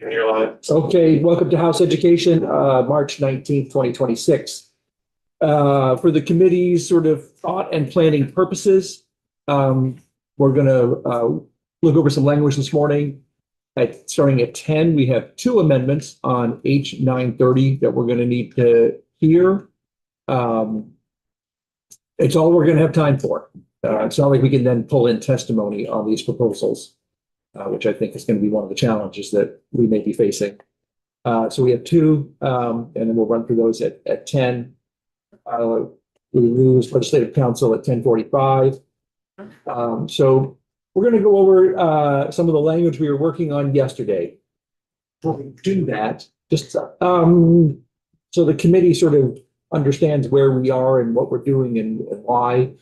And you're live. Okay, welcome to House Education, March 19th, 2026. For the committee's sort of thought and planning purposes, we're going to look over some language this morning. Starting at 10, we have two amendments on H 930 that we're going to need to hear. It's all we're going to have time for. It's not like we can then pull in testimony on these proposals, which I think is going to be one of the challenges that we may be facing. So we have two, and then we'll run through those at 10. We lose Legislative Council at 10:45. So we're going to go over some of the language we were working on yesterday. Before we do that, just so the committee sort of understands where we are and what we're doing and why.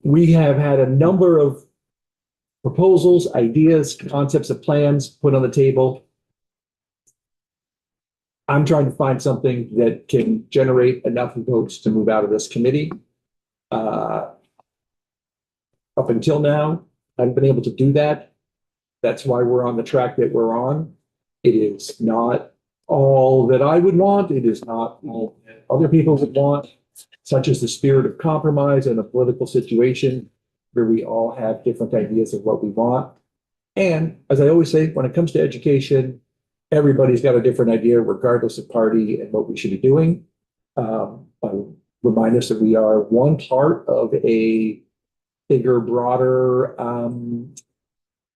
We have had a number of proposals, ideas, concepts, and plans put on the table. I'm trying to find something that can generate enough votes to move out of this committee. Up until now, I haven't been able to do that. That's why we're on the track that we're on. It is not all that I would want. It is not all that other people would want, such as the spirit of compromise in a political situation where we all have different ideas of what we want. And as I always say, when it comes to education, everybody's got a different idea, regardless of party and what we should be doing. I remind us that we are one part of a bigger, broader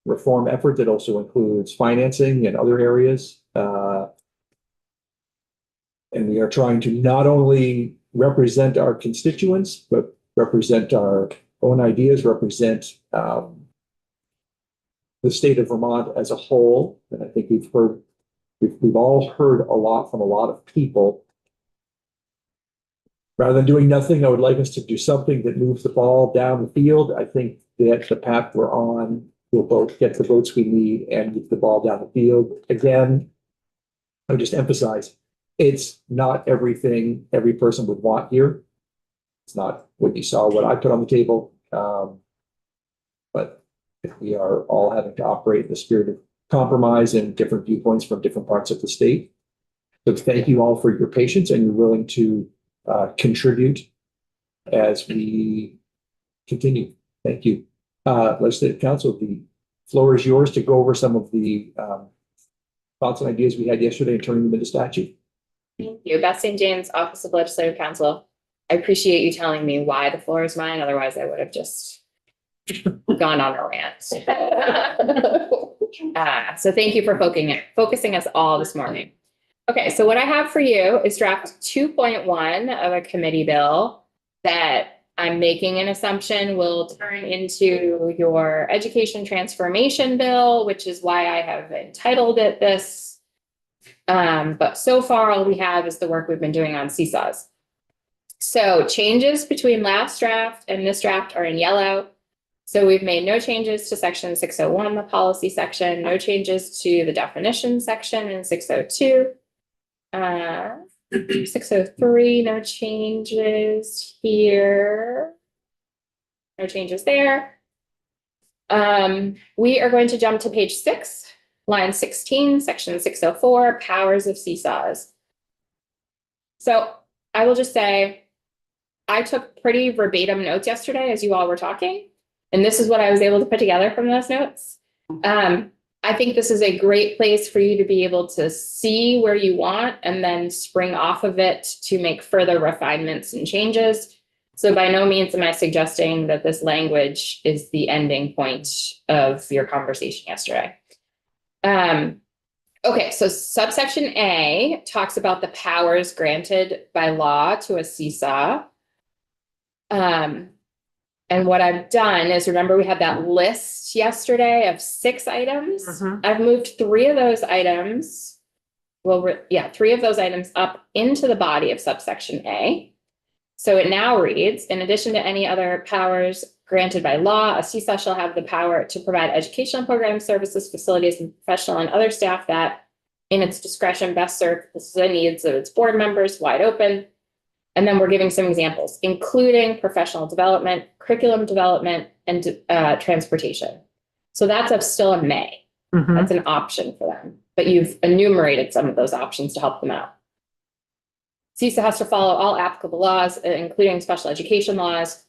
reform effort that also includes financing and other areas. And we are trying to not only represent our constituents, but represent our own ideas, represent the state of Vermont as a whole. And I think we've all heard a lot from a lot of people. Rather than doing nothing, I would like us to do something that moves the ball down the field. I think that the path we're on will both get the votes we need and move the ball down the field. Again, I would just emphasize, it's not everything every person would want here. It's not what you saw, what I put on the table. But if we are all having to operate in the spirit of compromise and different viewpoints from different parts of the state. So thank you all for your patience and you're willing to contribute as we continue. Thank you. Legislative Council, the floor is yours to go over some of the thoughts and ideas we had yesterday and turning them into statute. Thank you. Beth St. James, Office of Legislative Counsel. I appreciate you telling me why the floor is mine. Otherwise, I would have just gone on a rant. So thank you for focusing us all this morning. Okay, so what I have for you is draft 2.1 of a committee bill that I'm making an assumption will turn into your education transformation bill, which is why I have entitled it this. But so far, all we have is the work we've been doing on seesaws. So changes between last draft and this draft are in yellow. So we've made no changes to section 601, the policy section, no changes to the definition section in 602. 603, no changes here. No changes there. We are going to jump to page 6, line 16, section 604, powers of seesaws. So I will just say, I took pretty verbatim notes yesterday as you all were talking, and this is what I was able to put together from those notes. I think this is a great place for you to be able to see where you want and then spring off of it to make further refinements and changes. So by no means am I suggesting that this language is the ending point of your conversation yesterday. Okay, so subsection A talks about the powers granted by law to a seesaw. And what I've done is, remember we had that list yesterday of 6 items. I've moved 3 of those items. Well, 3 of those items up into the body of subsection A. So it now reads, in addition to any other powers granted by law, a seesaw shall have the power to provide educational programs, services, facilities, and professional and other staff that, in its discretion, best serve the needs of its board members, wide open. And then we're giving some examples, including professional development, curriculum development, and transportation. So that's still a may. That's an option for them, but you've enumerated some of those options to help them out. CISA has to follow all applicable laws, including special education laws.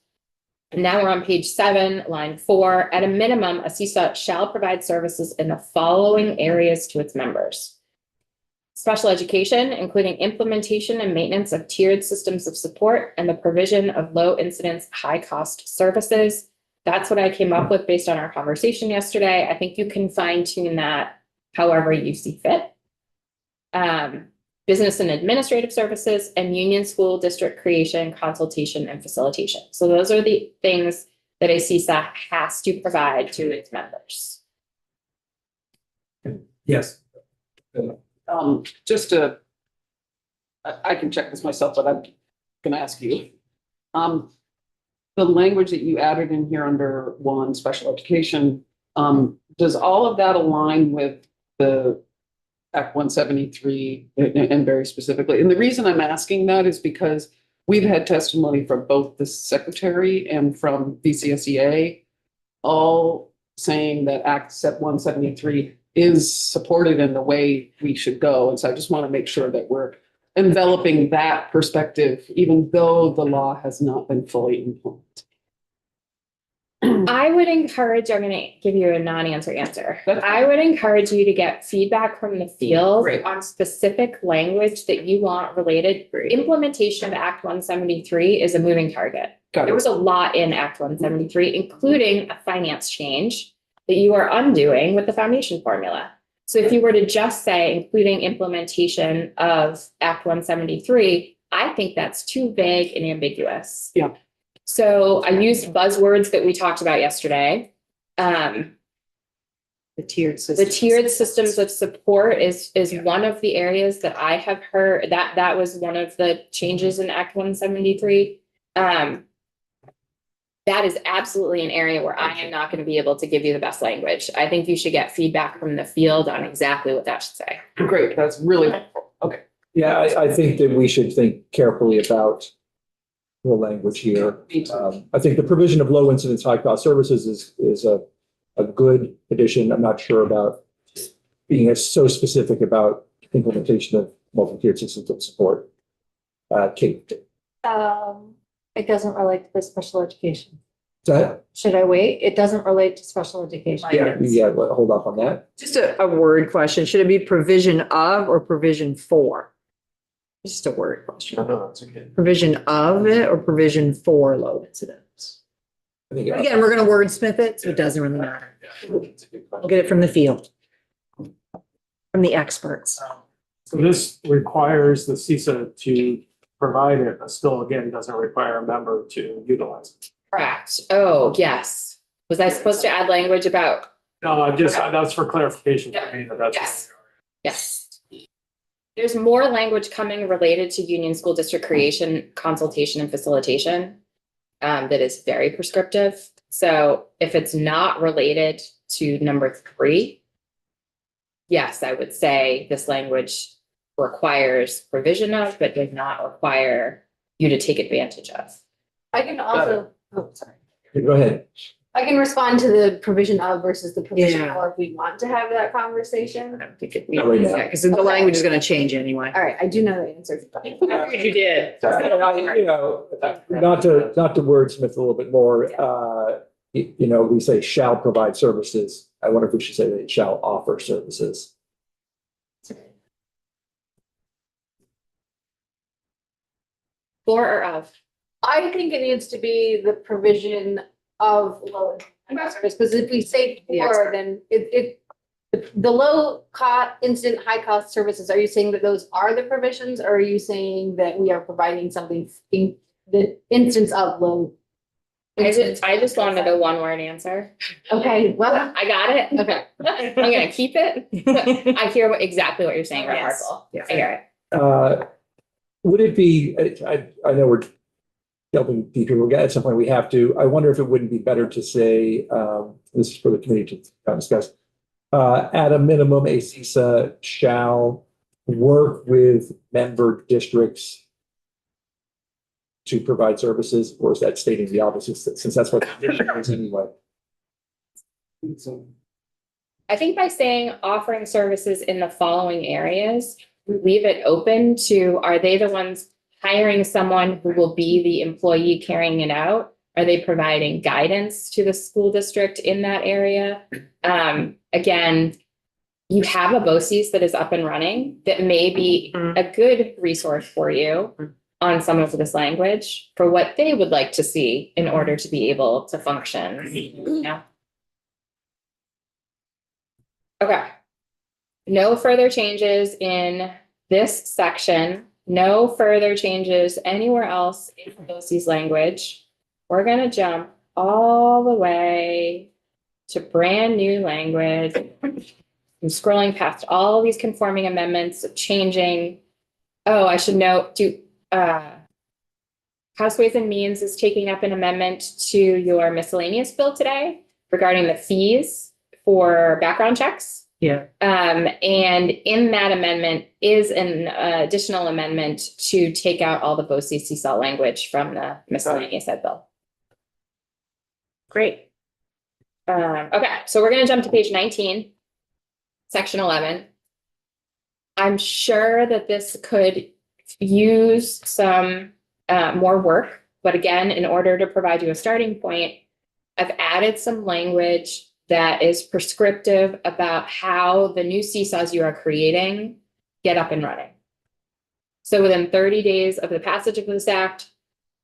And now we're on page 7, line 4. At a minimum, a CISA shall provide services in the following areas to its members. Special education, including implementation and maintenance of tiered systems of support and the provision of low incidence, high cost services. That's what I came up with based on our conversation yesterday. I think you can fine tune that however you see fit. Business and administrative services, and union school district creation, consultation, and facilitation. So those are the things that a CISA has to provide to its members. Yes. Just to, I can check this myself, but I'm gonna ask you. The language that you added in here under 1, special education, does all of that align with the Act 173 and very specifically? And the reason I'm asking that is because we've had testimony from both the secretary and from VCSEA, all saying that Act 173 is supported in the way we should go. And so I just want to make sure that we're enveloping that perspective, even though the law has not been fully implemented. I would encourage, I'm going to give you a non-answer answer. That's fine. I would encourage you to get feedback from the field Great. on specific language that you want related. Great. Implementation of Act 173 is a moving target. Got There it. was a lot in Act 173, including a finance change that you are undoing with the foundation formula. So if you were to just say, including implementation of Act 173, I think that's too vague and ambiguous. Yeah. So I used buzzwords that we talked about yesterday. The tiered The system. tiered systems of support is one of the areas that I have heard, that was one of the changes in Act 173. That is absolutely an area where I am not going to be able to give you the best language. I think you should get feedback from the field on exactly what that should say. Great, that's really helpful. Okay. Yeah, I think that we should think carefully about the language here. Me too. I think the provision of low incidence, high cost services is a good addition. I'm not sure about being so specific about implementation of multi-tiered systems of support. Kate, It doesn't relate to the special education. is that, Should I wait? It doesn't relate to special education. well, hold off on that. Just a word question. Should it be provision of or provision for? Just a word question. No, that's okay. Provision of it or provision for low incidence? I think Again, we're gonna wordsmith it, so it doesn't really matter. It's a good We'll question. get it from the field. From the experts. So this requires the CISA to provide it, but still, again, doesn't require a member to utilize it. Correct. Oh, yes. Was I supposed to add language about? No, that's for clarification for me, that that's. Yes. Yes. There's more language coming related to union school district creation, consultation, and facilitation that is very prescriptive. So if it's not related to number 3, yes, I would say this language requires provision of, but does not require you to take advantage of. I can also, oh, sorry. Go ahead. I can respond to the provision of versus the provision Yeah. for if we want to have that conversation. I don't think it, Not right now. yeah, because the language is gonna change anyway. All right, I do know the answer. You did. You know, not to wordsmith a little bit more, we say shall provide services. I wonder if we should say that it shall offer services. For or of? I think it needs to be the provision of low income service, because if we say The for, then the low cost, instant, high cost services, are you saying that those are the provisions, or are you saying that we are providing something in the instance of low? I just wanted a 1-word answer. Okay, well, I got it. okay. I'm gonna keep it. I hear exactly what you're saying, Rep. Yes. Hartzell. Yes. I hear it. Would it be, I know we're delving deeper, we'll get at some point, we have to, I wonder if it wouldn't be better to say, this is for the committee to discuss, at a minimum, a CISA shall work with member districts to provide services, or is that stating the opposite, since that's what the district is anyway? I think by saying offering services in the following areas, we leave it open to, are they the ones hiring someone who will be the employee carrying it out? Are they providing guidance to the school district in that area? Again, you have a BOCES that is up and running that may be a good resource for you on some of this language for what they would like to see in order to be able to function. Yeah. Okay. No further changes in this section. No further changes anywhere else in BOCES language. We're gonna jump all the way to brand new language. I'm scrolling past all these conforming amendments, changing. Oh, I should note, House Ways and Means is taking up an amendment to your miscellaneous bill today regarding the fees for background checks. Yeah. And in that amendment is an additional amendment to take out all the BOCES seesaw language from the miscellaneous ed bill. Great. Okay, so we're gonna jump to page 19, section 11. I'm sure that this could use some more work, but again, in order to provide you a starting point, I've added some language that is prescriptive about how the new seesaws you are creating get up and running. So within 30 days of the passage of this act,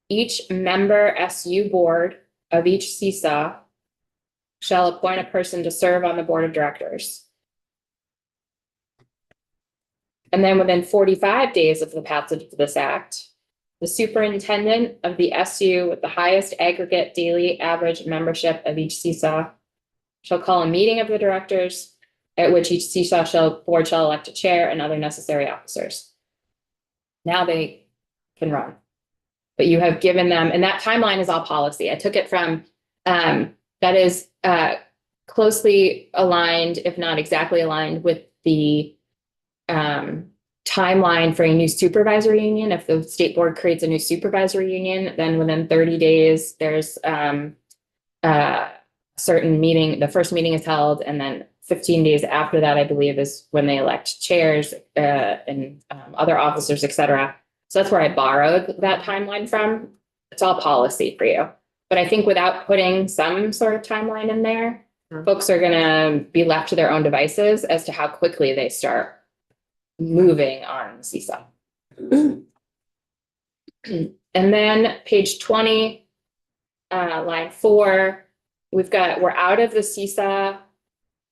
each member SU board of each seesaw shall appoint a person to serve on the board of directors. And then within 45 days of the passage of this act, the superintendent of the SU with the highest aggregate daily average membership of each seesaw shall call a meeting of the directors at which each seesaw board shall elect a chair and other necessary officers. Now they can run. But you have given them, and that timeline is all policy. I took it from, that is closely aligned, if not exactly aligned, with the timeline for a new supervisory union. If the state board creates a new supervisory union, then within 30 days, there's certain meeting, the first meeting is held, and then 15 days after that, I believe, is when they elect chairs and other officers, et cetera. So that's where I borrowed that timeline from. It's all policy for you. But I think without putting some sort of timeline in there, folks are gonna be left to their own devices as to how quickly they start moving on seesaw. And then page 20, line 4, we're out of the seesaw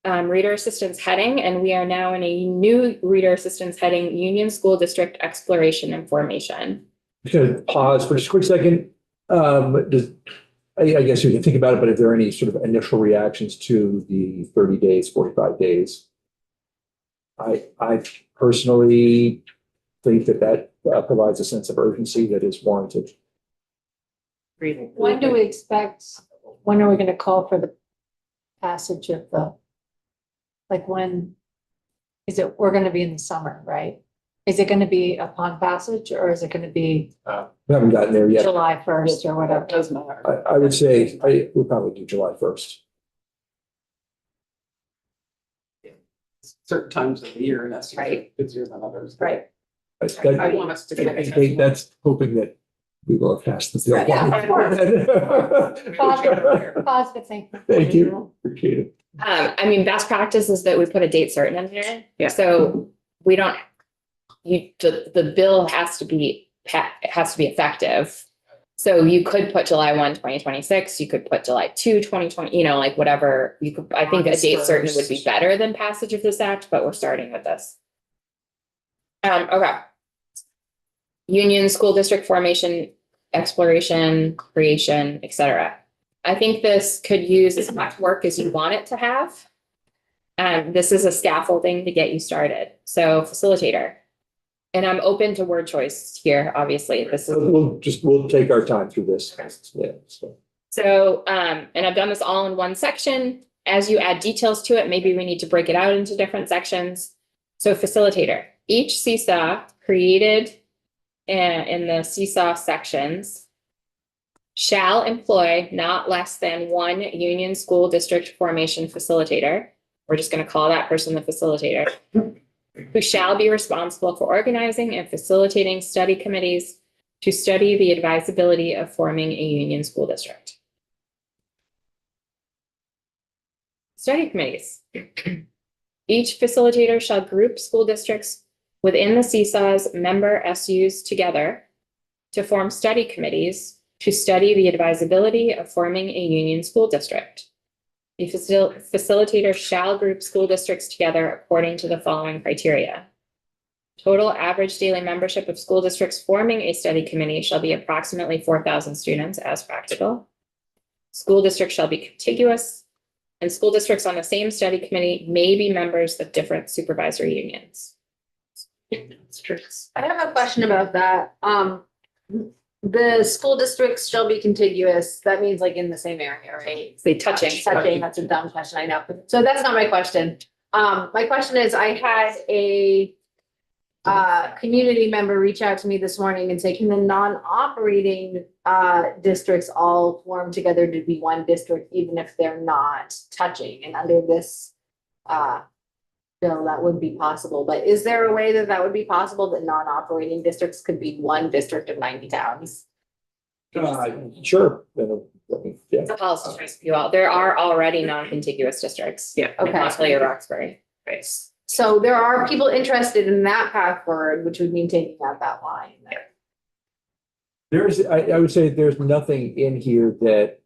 reader assistance heading, and we are now in a new reader assistance heading, Union School District Exploration and Formation. Just gonna pause for just a quick second. I guess you can think about it, but if there are any sort of initial reactions to the 30 days, 45 days, I personally think that provides a sense of urgency that is warranted. When do we expect, when are we gonna call for the passage of the, like when, is it, we're gonna be in the summer, right? Is it gonna be upon passage or is it gonna be We haven't gotten there yet. July 1st or whatever? It does matter. I would say we'll probably do July 1st. Certain times of the year and that's Right. busier than others. Right. I want us to get it. That's hoping that we will have passed the bill. Positive thing. Thank you. Appreciate it. I mean, best practice is that we put a date certain in here. Yeah. So we don't, the bill has to be effective. So you could put July 1, 2026, you could put July 2, 2020, like whatever you could, I think a date certain would be better than passage of this act, but we're starting with this. Okay. Union School District Formation, Exploration, Creation, et cetera. I think this could use as much work as you want it to have. This is a scaffolding to get you started. So facilitator. And I'm open to word choice here, obviously. This is We'll take our time through this. Yeah, so, and I've done this all in one section. As you add details to it, maybe we need to break it out into different sections. So facilitator, each seesaw created in the seesaw sections shall employ not less than one Union School District Formation facilitator we're just gonna call that person the facilitator, who shall be responsible for organizing and facilitating study committees to study the advisability of forming a union school district. Study committees. Each facilitator shall group school districts within the CSA's member SUs together to form study committees to study the advisability of forming a union school district. The facilitator shall group school districts together according to the following criteria. Total average daily membership of school districts forming a study committee shall be approximately 4,000 students as practical. School districts shall be contiguous, and school districts on the same study committee may be members of different supervisory unions. I have a question about that. The school districts shall be contiguous. That means like in the same area, right? They touching. Touching, that's a dumb question, I know. So that's not my question. My question is, I had a community member reach out to me this morning and say, can the non-operating districts all form together to be one district, even if they're not touching? And under this bill, that would be possible. But is there a way that that would be possible, that non-operating districts could be one district of 90 towns? Sure. Yeah. It's a policy choice for you all. There are already non-contiguous districts. Yeah. In Okay. Montpelier, Roxbury. Right. So there are people interested in that path forward, which would mean taking out that line. I would say there's nothing in here that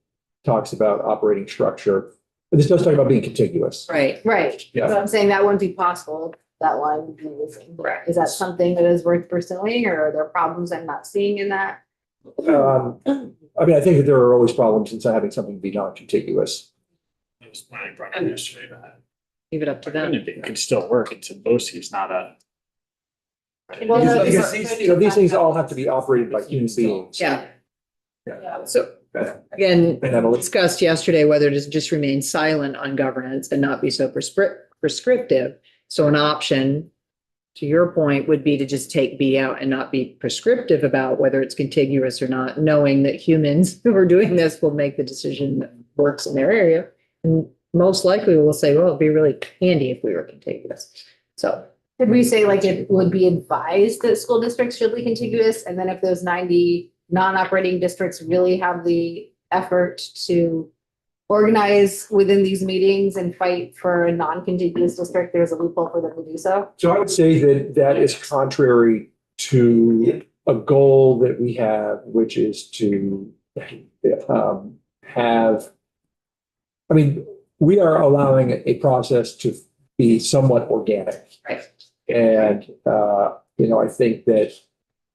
talks about operating structure. But this does talk about being contiguous. Right. Right, Yeah. so I'm saying that wouldn't be possible. That line would be missing. Correct. Is that something that is worth pursuing, or are there problems I'm not seeing in that? I mean, I think that there are always problems in having something be non-contiguous. That was when I brought up yesterday, that Leave it up to them. it could still work. It's a BOCES, not a. Well, Because that's- these things all have to be operated by human beings. Yeah. Yeah. So Okay. again, And Emily, discussed yesterday whether to just remain silent on governance and not be so prescriptive. So an option, to your point, would be to just take B out and not be prescriptive about whether it's contiguous or not, knowing that humans who are doing this will make the decision that works in their area. And most likely will say, well, it'd be really handy if we were contiguous. So Could we say like it would be advised that school districts should be contiguous, and then if those 90 non-operating districts really have the effort to organize within these meetings and fight for a non-contiguous district, there's a loophole for them to do so? so I would say that that is contrary to a goal that we have, which is to have, I mean, we are allowing a process to be somewhat organic. Right. And, I think that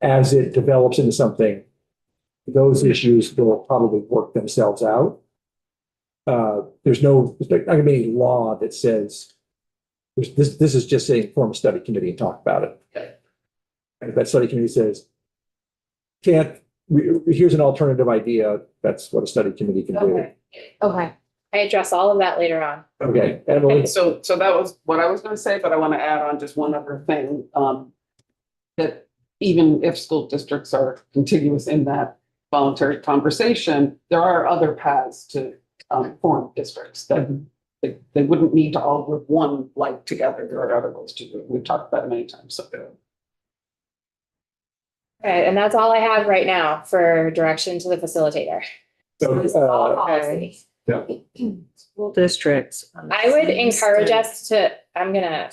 as it develops into something, those issues will probably work themselves out. There's not gonna be any law that says, this is just saying form a study committee and talk about it. Okay. And if that study committee says, here's an alternative idea, that's what a study committee can do. Okay. Okay, I address all of that later on. Okay, Emily, So that was what I was gonna say, but I want to add on just one other thing. That even if school districts are contiguous in that voluntary conversation, there are other paths to form districts that they wouldn't need to all group one like together. There are other ways to do it. We've talked about it many times, so. Okay, and that's all I have right now for direction to the facilitator. so, it's all policy. school districts. I would encourage us to, I'm gonna,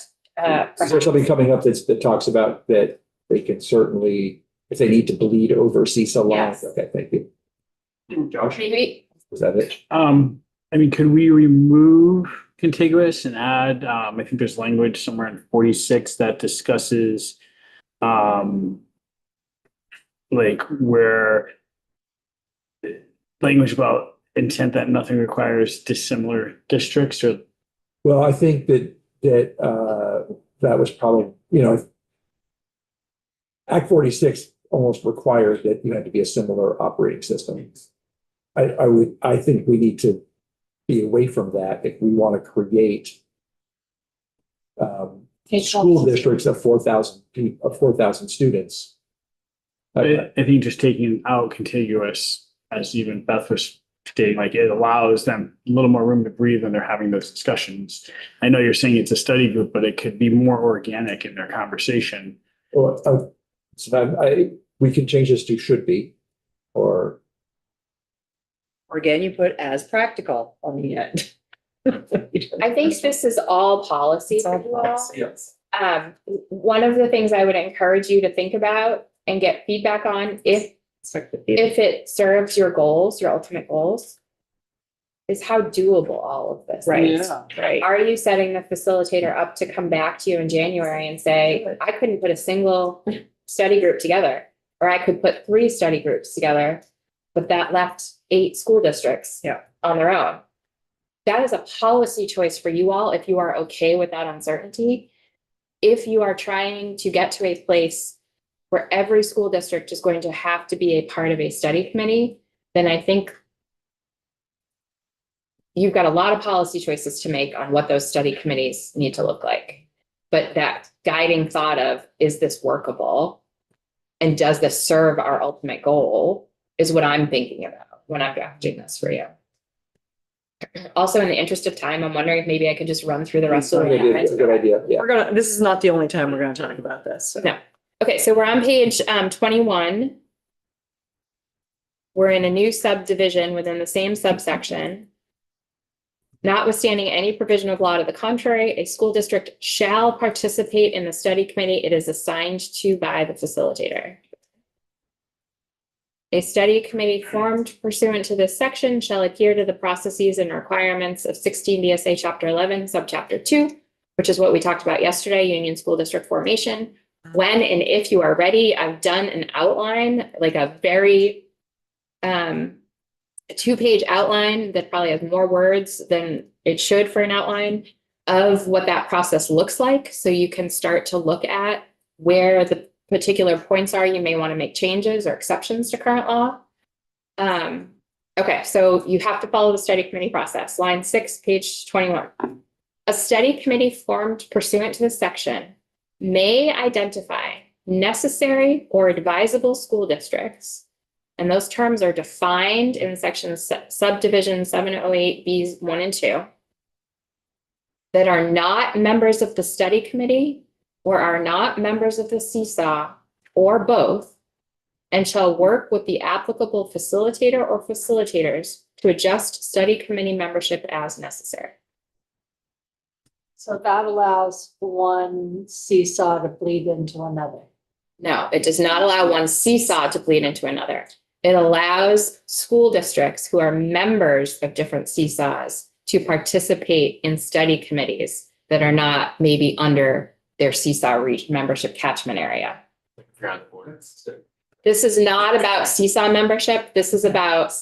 is there something coming up that talks about that they can certainly, if they need to bleed over CISA lines? Yes. Okay, thank you. Josh, maybe, was that it? I mean, could we remove contiguous and add, I think there's language somewhere in 46 that discusses, like where language about intent that nothing requires dissimilar districts or. Well, I think that that was probably, Act 46 almost requires that you had to be a similar operating system. I think we need to be away from that if we want to create school districts of 4,000 people, of 4,000 students. I think just taking out contiguous, as even Beth was like it allows them a little more room to breathe when they're having those discussions. I know you're saying it's a study group, but it could be more organic in their conversation. Well, so we can change this to should be, or Or again, you put as practical on the end. I think this is all policy It's all for you all. policy. Yes. One of the things I would encourage you to think about and get feedback on if it serves your goals, your ultimate goals, is how doable all of this Right. is. Yeah. Right. Are you setting the facilitator up to come back to you in January and say, I couldn't put a single study group together, or I could put 3 study groups together, but that left 8 school districts Yeah. on their own. That is a policy choice for you all if you are okay with that uncertainty. If you are trying to get to a place where every school district is going to have to be a part of a study committee, then I think you've got a lot of policy choices to make on what those study committees need to look like. But that guiding thought of, is this workable? And does this serve our ultimate goal is what I'm thinking about when I'm drafting this for you. Also, in the interest of time, I'm wondering if maybe I could just run through the rest of the. It's a good idea, yeah. This is not the only time we're gonna talk about this. So. No. Okay, so we're on page 21. We're in a new subdivision within the same subsection. Notwithstanding any provision of law to the contrary, a school district shall participate in the study committee it is assigned to by the facilitator. A study committee formed pursuant to this section shall adhere to the processes and requirements of 16 VSA Chapter 11, Subchapter 2, which is what we talked about yesterday, Union School District formation. When and if you are ready, I've done an outline, like a very a 2-page outline that probably has more words than it should for an outline of what that process looks like. So you can start to look at where the particular points are you may want to make changes or exceptions to current law. Okay, so you have to follow the study committee process. Line 6, page 21. A study committee formed pursuant to this section may identify necessary or advisable school districts, and those terms are defined in section subdivision 708 Bs 1 and 2, that are not members of the study committee or are not members of the seesaw or both, and shall work with the applicable facilitator or facilitators to adjust study committee membership as necessary. So that allows one seesaw to bleed into another. No, it does not allow one seesaw to bleed into another. It allows school districts who are members of different seesaws to participate in study committees that are not maybe under their seesaw membership catchment area. This is not about seesaw membership. This is about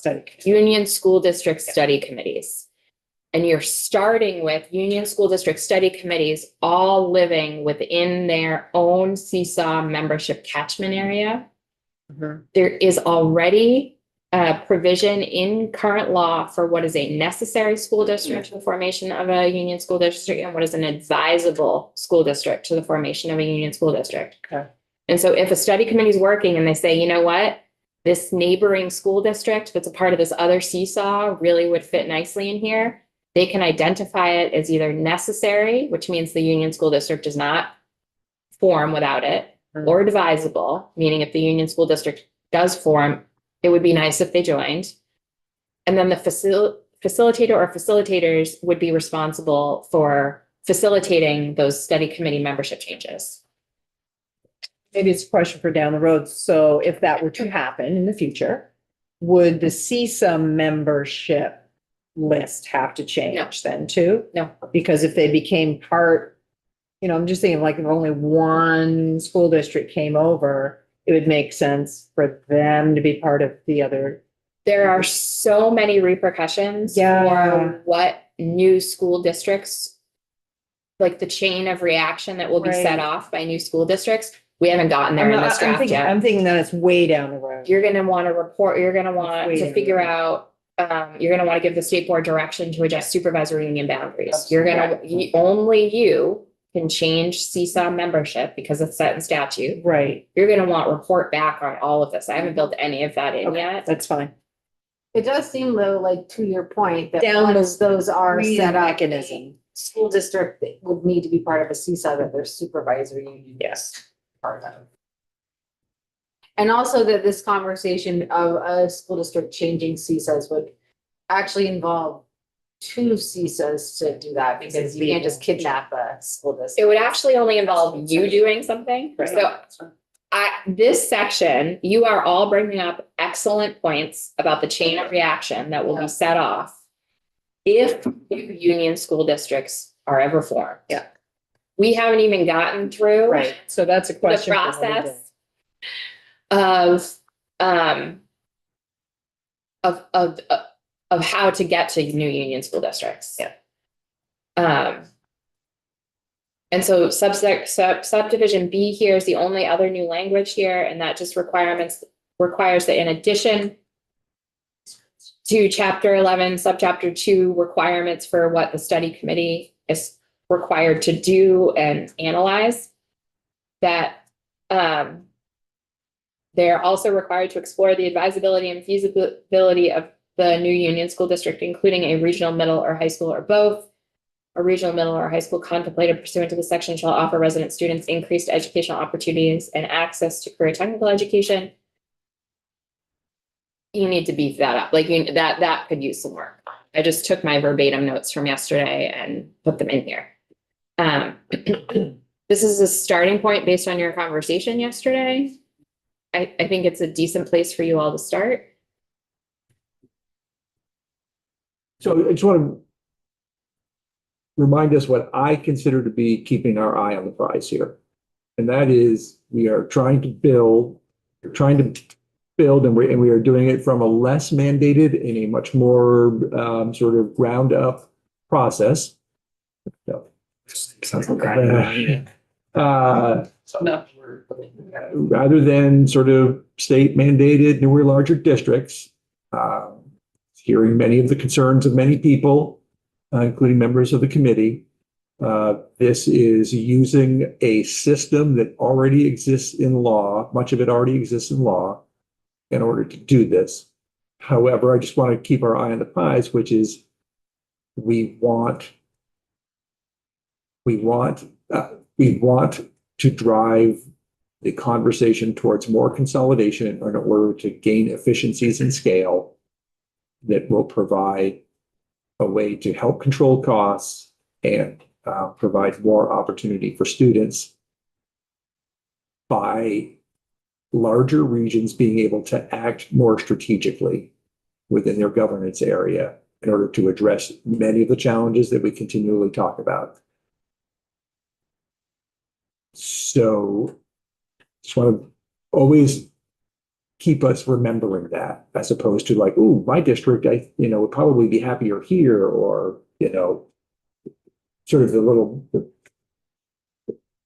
Union School District study committees. And you're starting with Union School District study committees all living within their own seesaw membership catchment area. Mhm. There is already a provision in current law for what is a necessary school district to the formation of a union school district and what is an advisable school district to the formation of a union school district. Okay. And so if a study committee is working and they say, you know what, this neighboring school district that's a part of this other seesaw really would fit nicely in here, they can identify it as either necessary, which means the union school district does not form without it, or advisable, meaning if the union school district does form, it would be nice if they joined. And then the facilitator or facilitators would be responsible for facilitating those study committee membership changes. Maybe it's a question for down the road. So if that were to happen in the future, would the CISA membership list have to change then too? No. Because if they became part, I'm just thinking like if only one school district came over, it would make sense for them to be part of the other. There are so many repercussions Yeah. for what new school districts, like the chain of reaction that will be set Right. off by new school districts. We haven't gotten there in this draft yet. I'm thinking that it's way down the road. You're gonna want to report, you're gonna want Wait a to figure minute. out, you're gonna want to give the state board direction to adjust supervisory union boundaries. You're gonna, only you can change seesaw membership because it's set in statute. Right, You're gonna want report back on all of this. I haven't built any of that in Okay. yet. that's fine. It does seem though, like to your point, that Down the once those are set up. mechanism. School district would need to be part of a CISA that their supervisory union. Yes. Part of. And also that this conversation of a school district changing CISAs would actually involve two CISAs to do that, because you can't just kidnap a school It district. would actually only involve you doing something. So this section, you are all bringing up excellent points about the chain of reaction that will be set off if union school districts are ever formed. Yeah. We haven't even gotten through Right, so that's a the question. for another day. process of how to get to new union school districts. Yeah. And so subdivision B here is the only other new language here, and that just requires that in addition to chapter 11, subchapter 2 requirements for what the study committee is required to do and analyze, that they're also required to explore the advisability and feasibility of the new union school district, including a regional middle or high school or both. A regional middle or high school contemplated pursuant to the section shall offer resident students increased educational opportunities and access to career technical education. You need to beef that up, like that could use some work. I just took my verbatim notes from yesterday and put them in here. This is a starting point based on your conversation yesterday. I think it's a decent place for you all to start. So I just want to remind us what I consider to be keeping our eye on the prize here. And that is, we are trying to build, and we are doing it from a less mandated and a much more sort of ground up process. Sounds like So no, rather than sort of state mandated newer, larger districts. Hearing many of the concerns of many people, including members of the committee. This is using a system that already exists in law. Much of it already exists in law in order to do this. However, I just want to keep our eye on the prize, which is we want to drive the conversation towards more consolidation in order to gain efficiencies and scale that will provide a way to help control costs and provide more opportunity for students by larger regions being able to act more strategically within their governance area in order to address many of the challenges that we continually talk about. So just want to always keep us remembering that, as opposed to like, oh, my district, would probably be happier here, or, sort of the little,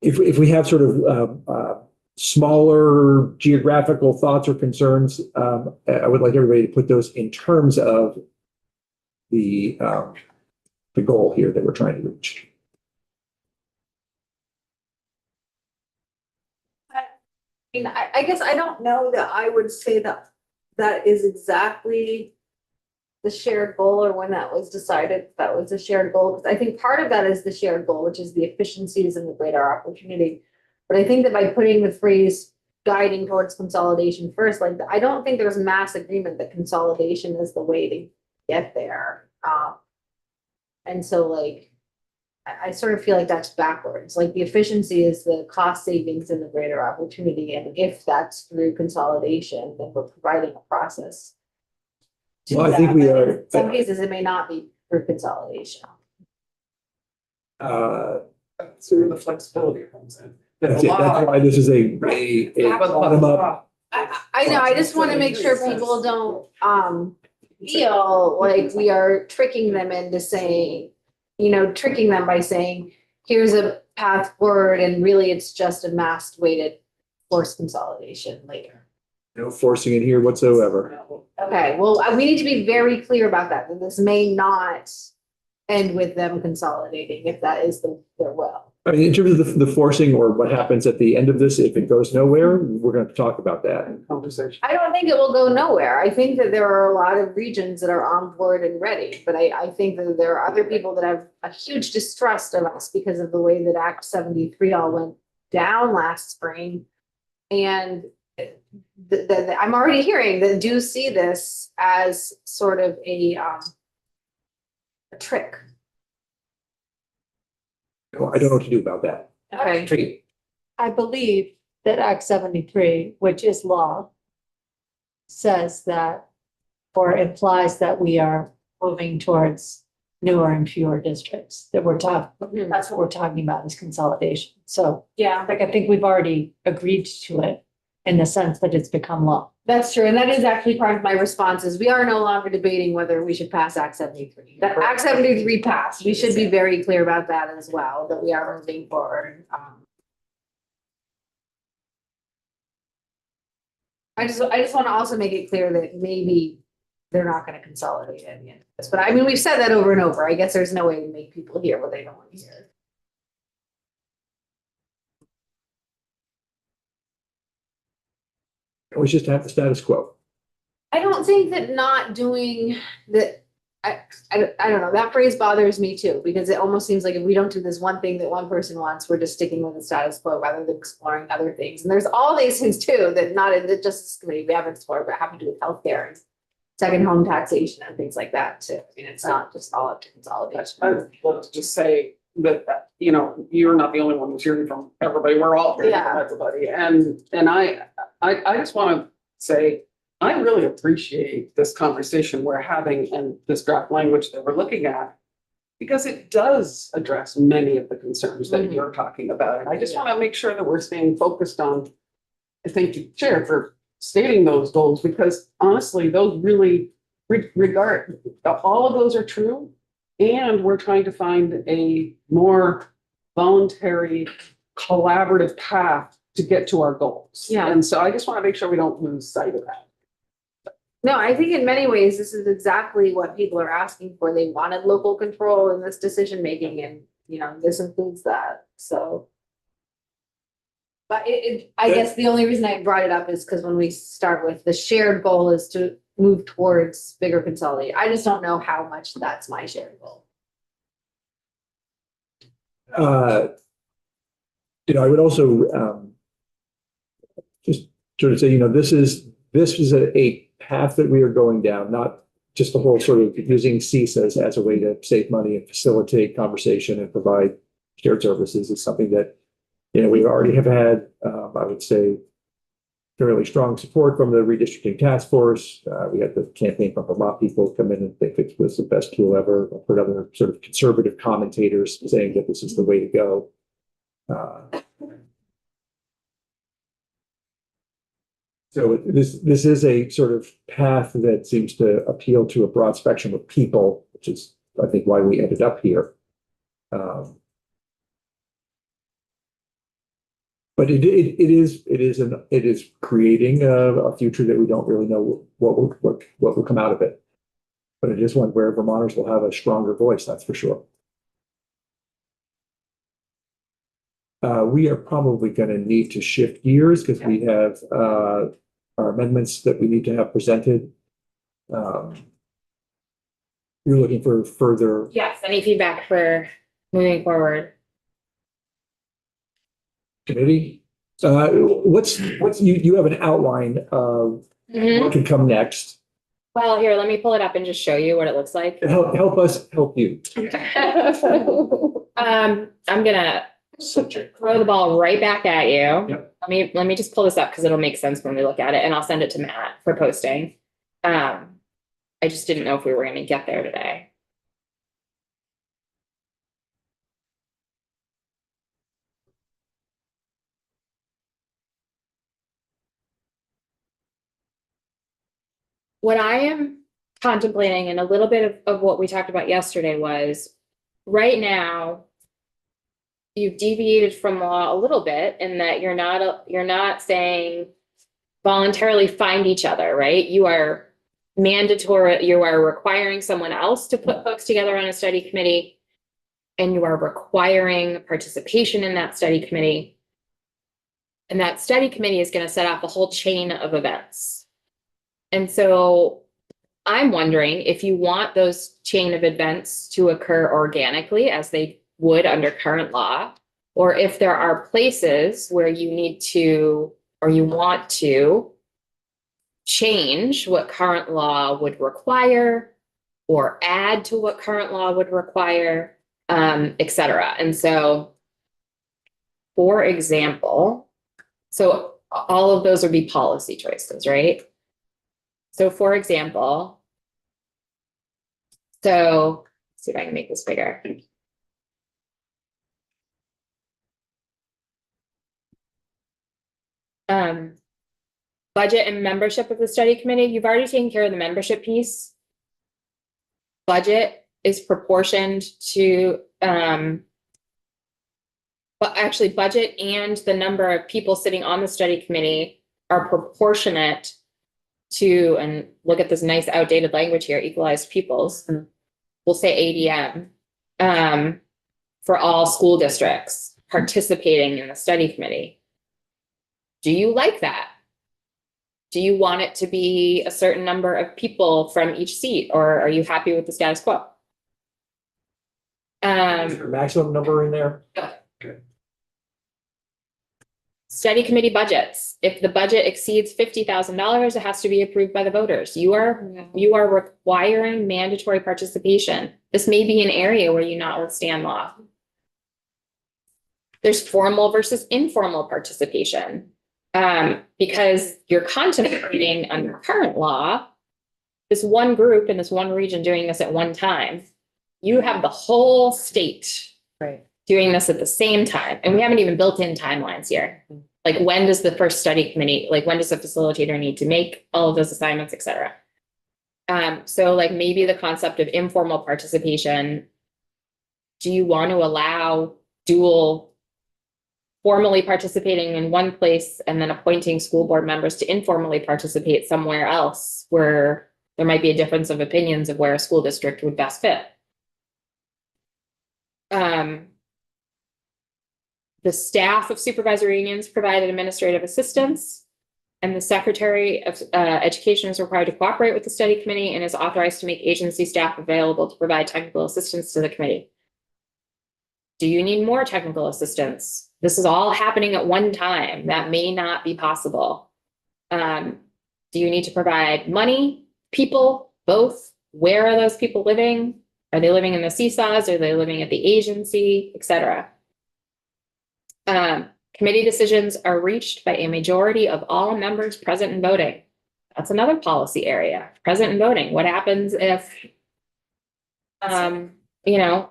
if we have sort of smaller geographical thoughts or concerns, I would like everybody to put those in terms of the goal here that we're trying to reach. I guess I don't know that I would say that that is exactly the shared goal, or when that was decided, that was a shared goal. Because I think part of that is the shared goal, which is the efficiencies and the greater opportunity. But I think that by putting the phrase guiding towards consolidation first, like, I don't think there's mass agreement that consolidation is the way to get there. And so like, I sort of feel like that's backwards. Like, the efficiency is the cost savings and the greater opportunity. And if that's through consolidation, then we're providing a process. to Well, I do think that. we But are- in some cases, it may not be through consolidation. that's where the flexibility comes in. That's it. That's why this is a bottom up. I know, I just want to make sure people don't, feel like we are tricking them into saying, tricking them by saying, here's a path forward, and really it's just a masked way to force consolidation later. No forcing it here whatsoever. Okay, well, we need to be very clear about that, that this may not end with them consolidating, if that is their will. I mean, in terms of the forcing or what happens at the end of this, if it goes nowhere, we're going to talk about that. Conversation. I don't think it will go nowhere. I think that there are a lot of regions that are on board and ready, but I think that there are other people that have a huge distrust of us because of the way that Act 73 all went down last spring. And I'm already hearing that do see this as sort of a trick. I don't know what to do about that. Okay. I believe that Act 73, which is law, says that, or implies that we are moving towards newer and fewer districts, that that's what we're talking about is consolidation. So Yeah, like, I think we've already agreed to it in the sense that it's become law. that's true. And that is actually part of my response is we are no longer debating whether we should pass Act 73. That Act 73 passed. We should be very clear about that as well, that we are moving forward. I just want to also make it clear that maybe they're not going to consolidate at the end of this. But I mean, we've said that over and over. I guess there's no way to make people hear what they don't want to hear. We just have the status quo. I don't think that not doing that, I don't know, that phrase bothers me too, because it almost seems like if we don't do this one thing that one person wants, we're just sticking with the status quo rather than exploring other things. And there's all these things too that not in the Justice Committee we haven't explored, but have to do with healthcare and second home taxation and things like that too. I mean, it's not just all up to consolidation. I'd love to just say that, you know, you're not the only one who's hearing from everybody. We're all hearing from Yeah. everybody. And I just want to say, I really appreciate this conversation we're having and this draft language that we're looking at, because it does address many of the concerns that Mhm. you're talking about. And I just want to make sure that we're staying focused on, thank you, Chair, for stating those goals, because honestly, those really regard, all of those are true. And we're trying to find a more voluntary, collaborative path to get to our goals. Yeah. And so I just want to make sure we don't lose sight of that. No, I think in many ways, this is exactly what people are asking for. They wanted local control in this decision making and, you know, this includes that, so. But I guess the only reason I brought it up is because when we start with the shared goal is to move towards bigger consolidation. I just don't know how much that's my shared goal. You know, I would also just sort of say, you know, this is a path that we are going down, not just the whole sort of using CISA as a way to save money and facilitate conversation and provide shared services. Is something that, you know, we already have had, I would say, fairly strong support from the redistricting task force. We had the campaign from Vermont people come in and think it was the best tool ever. I've heard other sort of conservative commentators saying that this is the way to go. So this is a sort of path that seems to appeal to a broad spectrum of people, which is, I think, why we ended up here. But it is creating a future that we don't really know what will come out of it. But it is one where Vermonters will have a stronger voice, that's for sure. We are probably going to need to shift gears because we have our amendments that we need to have presented. You're looking for further. Yes, any feedback for moving forward? Committee. What's you have an outline of what can come next. Well, here, let me pull it up and just show you what it looks like. Help us help you. I'm gonna throw the ball right back at you. Yep. Let me just pull this up because it'll make sense when we look at it, and I'll send it to Matt for posting. I just didn't know if we were gonna get there today. What I am contemplating, and a little bit of what we talked about yesterday, was right now you've deviated from law a little bit in that you're not saying voluntarily find each other, right? You are mandatory, you are requiring someone else to put folks together on a study committee. and you are requiring participation in that study committee. And that study committee is going to set off a whole chain of events. And so I'm wondering if you want those chain of events to occur organically as they would under current law, or if there are places where you need to, or you want to change what current law would require or add to what current law would require, et cetera. And so, for example, so all of those would be policy choices, right? So for example, let's see if I can make this bigger. Budget and membership of the study committee, you've already taken care of the membership piece. Budget is proportioned to, but actually budget and the number of people sitting on the study committee are proportionate to, and look at this nice outdated language here, equalized pupils. We'll say ADM, for all school districts participating in the study committee. Do you like that? Do you want it to be a certain number of people from each seat, or are you happy with the status quo? Is there a maximum number in there? Study committee budgets. If the budget exceeds $50,000, it has to be approved by the voters. You are requiring mandatory participation. This may be an area where you notwithstand law. There's formal versus informal participation. Because you're contemplating under current law, this one group in this one region doing this at one time, you have the whole state doing this at the same time. And we haven't even built in timelines here. Like, when does the first study committee, like when does the facilitator need to make all of those assignments, et cetera? So like maybe the concept of informal participation, do you want to allow dual formally participating in one place and then appointing school board members to informally participate somewhere else where there might be a difference of opinions of where a school district would best fit? The staff of supervisory unions provided administrative assistance, and the Secretary of Education is required to cooperate with the study committee and is authorized to make agency staff available to provide technical assistance to the committee. Do you need more technical assistance? This is all happening at one time. That may not be possible. Do you need to provide money, people, both? Where are those people living? Are they living in the seesaws? Are they living at the agency, et cetera? Committee decisions are reached by a majority of all members present and voting. That's another policy area, present and voting. What happens if, you know,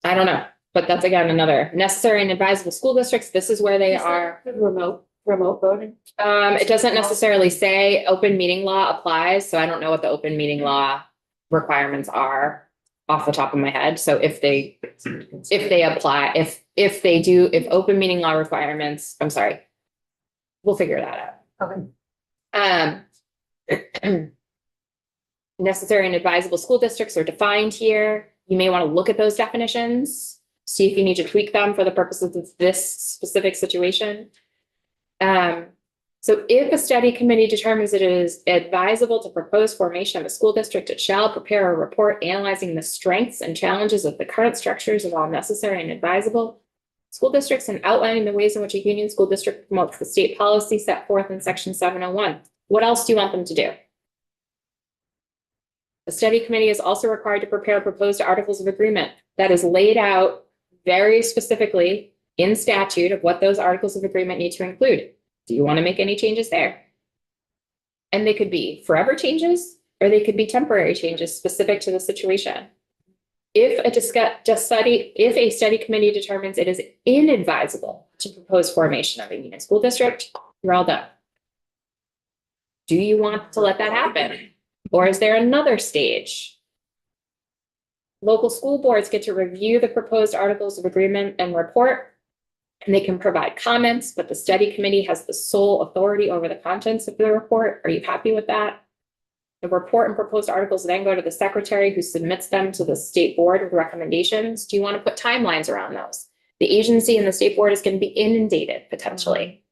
I don't know, but that's again, another necessary and advisable school districts. This is where they are. Remote voting? It doesn't necessarily say open meeting law applies, so I don't know what the open meeting law requirements are off the top of my head. So if they apply, if open meeting law requirements, I'm sorry, we'll figure that out. Okay. Necessary and advisable school districts are defined here. You may want to look at those definitions, see if you need to tweak them for the purposes of this specific situation. So if a study committee determines it is advisable to propose formation of a school district, it shall prepare a report analyzing the strengths and challenges of the current structures of all necessary and advisable school districts and outlining the ways in which a union school district promotes the state policy set forth in section 701. What else do you want them to do? The study committee is also required to prepare proposed articles of agreement that is laid out very specifically in statute of what those articles of agreement need to include. Do you want to make any changes there? And they could be forever changes, or they could be temporary changes specific to the situation. If a study committee determines it is inadvisable to propose formation of a union school district, you're all done. Do you want to let that happen? Or is there another stage? Local school boards get to review the proposed articles of agreement and report, and they can provide comments, but the study committee has the sole authority over the contents of the report. Are you happy with that? The report and proposed articles then go to the secretary who submits them to the state board with recommendations. Do you want to put timelines around those? The agency and the state board is going to be inundated potentially.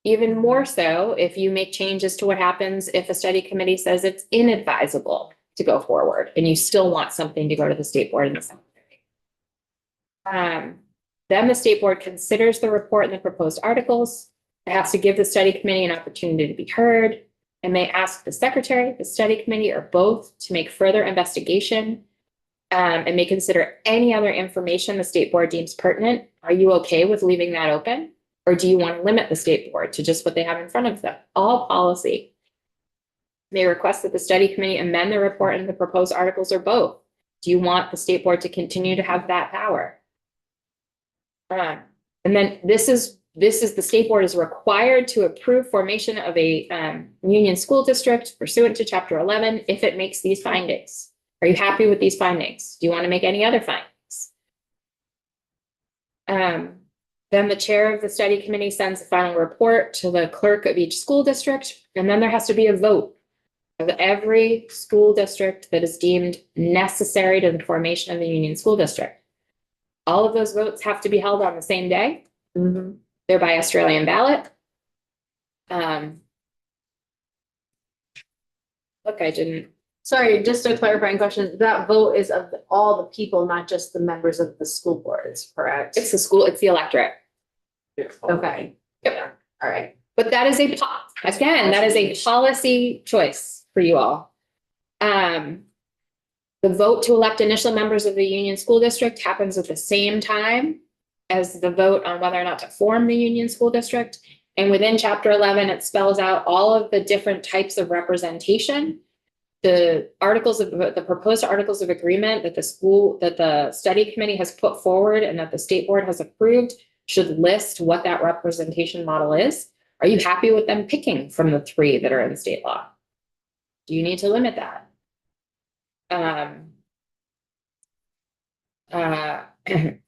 Even more so if you make changes to what happens if a study committee says it's inadvisable to go forward and you still want something to go to the state board and the secretary. Then the state board considers the report and the proposed articles. It has to give the study committee an opportunity to be heard, and may ask the secretary, the study committee, or both to make further investigation, and may consider any other information the state board deems pertinent. Are you okay with leaving that open? Or do you want to limit the state board to just what they have in front of them? All policy may request that the study committee amend the report and the proposed articles, or both. Do you want the state board to continue to have that power? And then this is the state board is required to approve formation of a union school district pursuant to chapter 11 if it makes these findings. Are you happy with these findings? Do you want to make any other findings? Then the chair of the study committee sends a final report to the clerk of each school district, and then there has to be a vote of every school district that is deemed necessary to the formation of the union school district. All of those votes have to be held on the same day. They're by Australian ballot. Look, I didn't. Sorry, just a clarifying question. That vote is of all the people, not just the members of the school boards, correct? It's the school, it's the electorate. Okay. Yep. All right. But that is again, that is a policy choice for you all. The vote to elect initial members of the union school district happens at the same time as the vote on whether or not to form the union school district. And within chapter 11, it spells out all of the different types of representation. The proposed articles of agreement that the study committee has put forward and that the state board has approved should list what that representation model is. Are you happy with them picking from the 3 that are in state law? Do you need to limit that?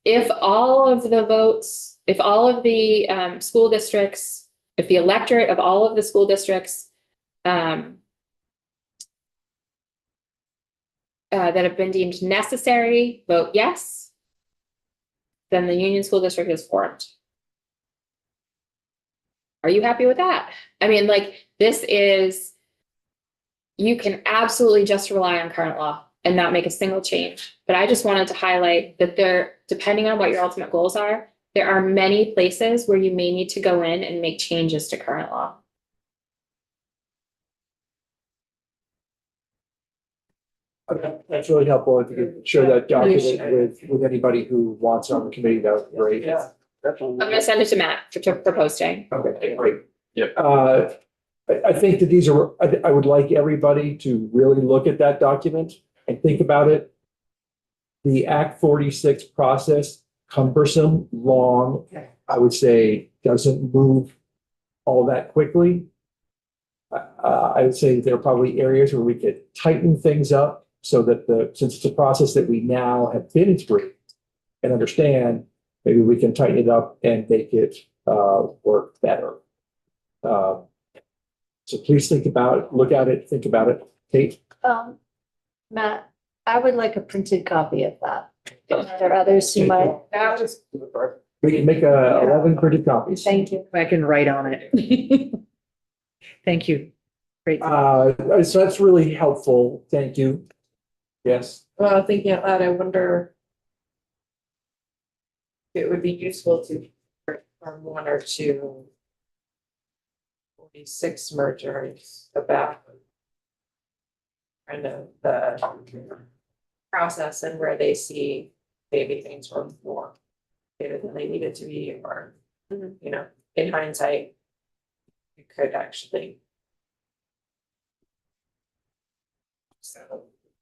If all of the votes, if all of the school districts, if the electorate of all of the school districts that have been deemed necessary vote yes, then the union school district is formed. Are you happy with that? I mean, like, you can absolutely just rely on current law and not make a single change. But I just wanted to highlight that depending on what your ultimate goals are, there are many places where you may need to go in and make changes to current law. Okay, that's really helpful. If you could share that document with anybody who wants on the committee, that would be great. Yeah, definitely. I'm gonna send it to Matt for posting. Okay, great. Yep. I think that I would like everybody to really look at that document and think about it. The Act 46 process, cumbersome, long, I would say doesn't move all that quickly. I would say there are probably areas where we could tighten things up so that since it's a process that we now have been through and understand, maybe we can tighten it up and make it work better. So please think about it, look at it, think about it. Kate? Matt, I would like a printed copy of that. There are others who might. We can make 11 printed copies. Thank you. I can write on it. Thank you. Great. So that's really helpful. Thank you. Yes. Well, thinking out loud, I wonder if it would be useful to from 1 or 2 46 mergers about kind of the process and where they see maybe things were more better than they needed to be, or, you know, in hindsight, you could actually.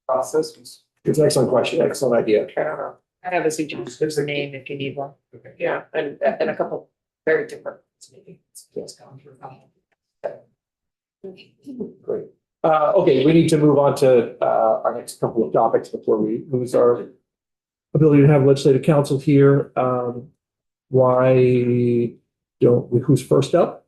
Process was. It's an excellent question, excellent idea. I don't know. I have a suggestion for name if you need one. Yeah, and a couple very different maybe. Great. Okay, we need to move on to our next couple of topics before we lose our ability to have legislative counsel here. Why don't we, who's first up?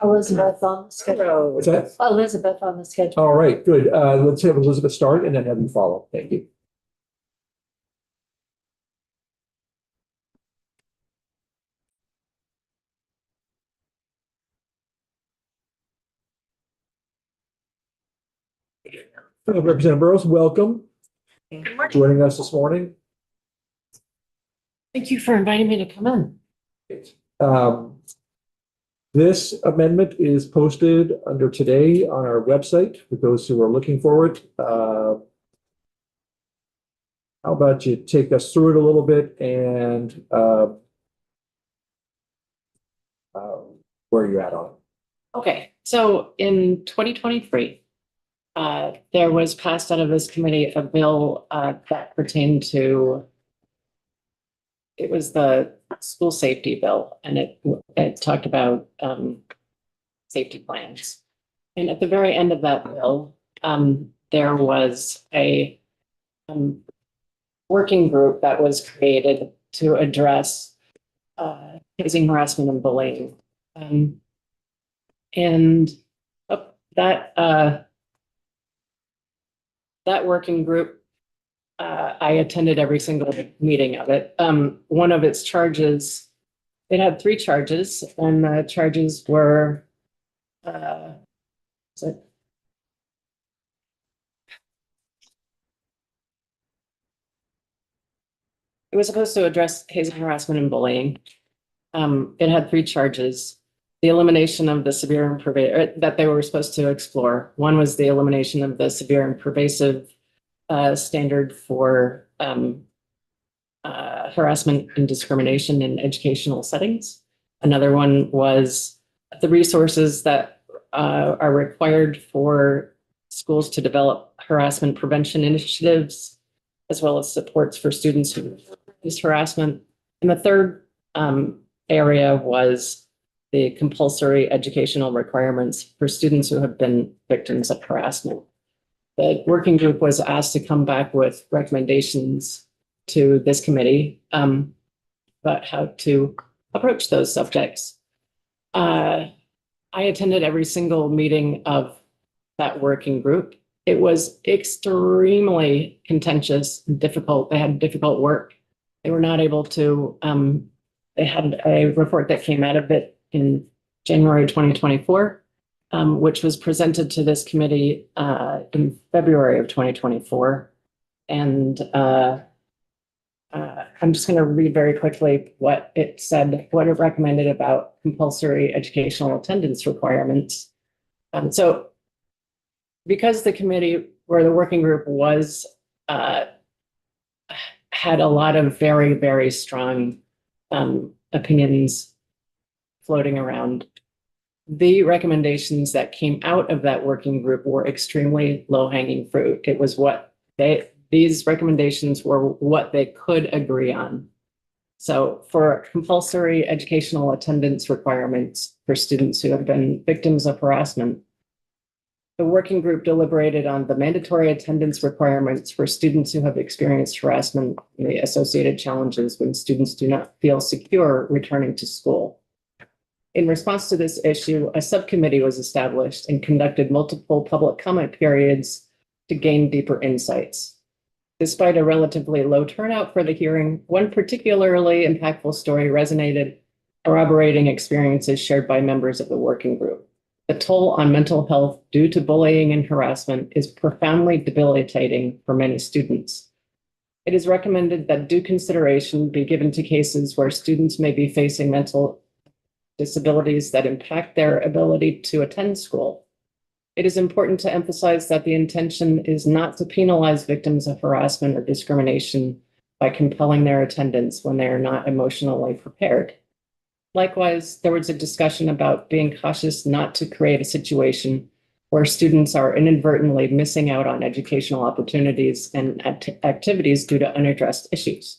Elizabeth on the schedule. What's that? Elizabeth on the schedule. All right, good. Let's have Elizabeth start and then have you follow. Thank you. Representative Burrows, welcome. Joining us this morning. Thank you for inviting me to come in. This amendment is posted under today on our website for those who are looking for it. How about you take us through it a little bit and where you're at on it? Okay, so in 2023, there was passed out of this committee a bill that pertained to, it was the school safety bill, and it talked about safety plans. And at the very end of that bill, there was a working group that was created to address hazing, harassment, and bullying. That working group, I attended every single meeting of it. One of its charges, it had 3 charges, and the charges were, it was supposed to address hazing, harassment, and bullying. It had 3 charges. The elimination of the severe and pervasive, that they were supposed to explore. One was the elimination of the severe and pervasive standard for harassment and discrimination in educational settings. Another one was the resources that are required for schools to develop harassment prevention initiatives, as well as supports for students who use harassment. And the third area was the compulsory educational requirements for students who have been victims of harassment. The working group was asked to come back with recommendations to this committee about how to approach those subjects. I attended every single meeting of that working group. It was extremely contentious and difficult. They had difficult work. They were not able to, they had a report that came out of it in January 2024, which was presented to this committee in February of 2024. And I'm just going to read very quickly what it said, what it recommended about compulsory educational attendance requirements. So because the committee or the working group was, had a lot of very, very strong opinions floating around, the recommendations that came out of that working group were extremely low-hanging fruit. It was what these recommendations were what they could agree on. So for compulsory educational attendance requirements for students who have been victims of harassment, the working group deliberated on the mandatory attendance requirements for students who have experienced harassment and the associated challenges when students do not feel secure returning to school. In response to this issue, a subcommittee was established and conducted multiple public comment periods to gain deeper insights. Despite a relatively low turnout for the hearing, one particularly impactful story resonated, corroborating experiences shared by members of the working group. The toll on mental health due to bullying and harassment is profoundly debilitating for many students. It is recommended that due consideration be given to cases where students may be facing mental disabilities that impact their ability to attend school. It is important to emphasize that the intention is not to penalize victims of harassment or discrimination by compelling their attendance when they are not emotionally prepared. Likewise, there was a discussion about being cautious not to create a situation where students are inadvertently missing out on educational opportunities and activities due to unaddressed issues.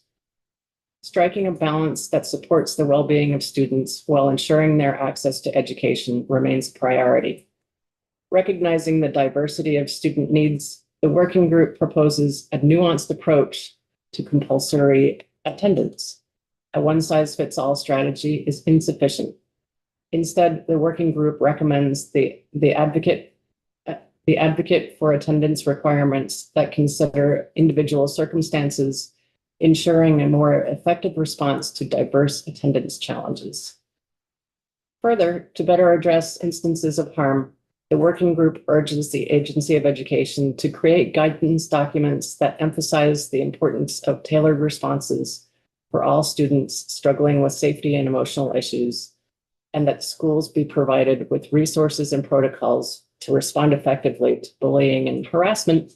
Striking a balance that supports the well-being of students while ensuring their access to education remains a priority. Recognizing the diversity of student needs, the working group proposes a nuanced approach to compulsory attendance. A one-size-fits-all strategy is insufficient. Instead, the working group recommends the advocate for attendance requirements that consider individual circumstances, ensuring a more effective response to diverse attendance challenges. Further, to better address instances of harm, the working group urges the Agency of Education to create guidance documents that emphasize the importance of tailored responses for all students struggling with safety and emotional issues, and that schools be provided with resources and protocols to respond effectively to bullying and harassment,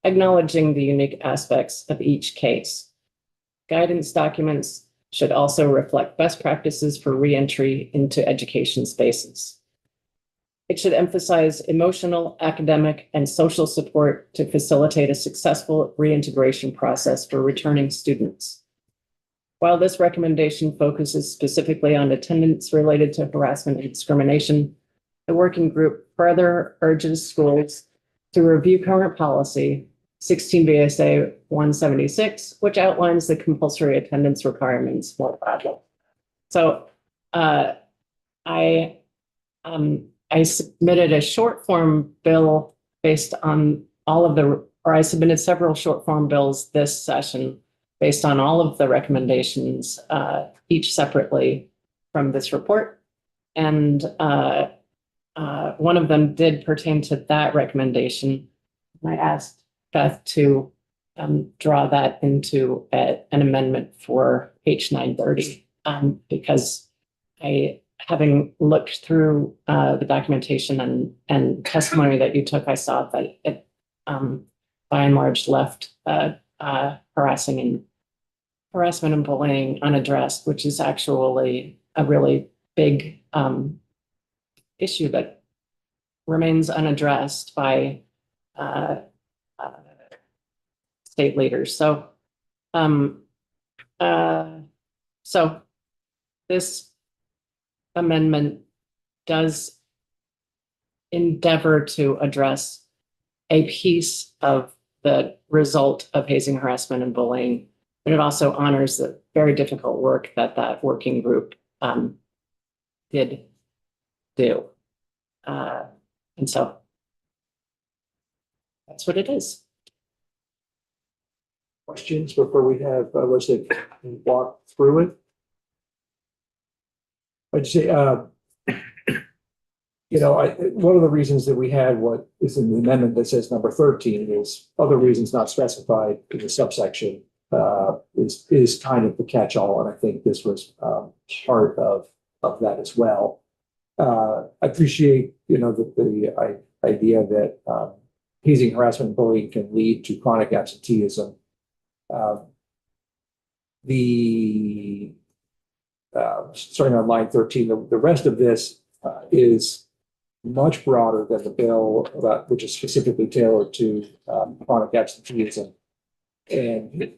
acknowledging the unique aspects of each case. Guidance documents should also reflect best practices for reentry into education spaces. It should emphasize emotional, academic, and social support to facilitate a successful reintegration process for returning students. While this recommendation focuses specifically on attendance related to harassment and discrimination, the working group further urges schools to review current policy 16 VSA 176, which outlines the compulsory attendance requirements more broadly. So I submitted a short form bill based on I submitted several short form bills this session based on all of the recommendations, each separately from this report. And one of them did pertain to that recommendation. I asked Beth to draw that into an amendment for H 930 because having looked through the documentation and testimony that you took, I saw that it by and large left harassment and bullying unaddressed, which is actually a really big issue that remains unaddressed by state leaders. So, so this amendment does endeavor to address a piece of the result of hazing, harassment, and bullying, but it also honors the very difficult work that working group did do. And so that's what it is. Questions before we have Elizabeth walk through it? I'd say, one of the reasons that we had what is in the amendment that says number 13 is other reasons not specified in the subsection is kind of the catch-all, and I think this was part of that as well. I appreciate, the idea that hazing, harassment, and bullying can lead to chronic absenteeism. Starting on line 13, the rest of this is much broader than the bill which is specifically tailored to chronic absenteeism. And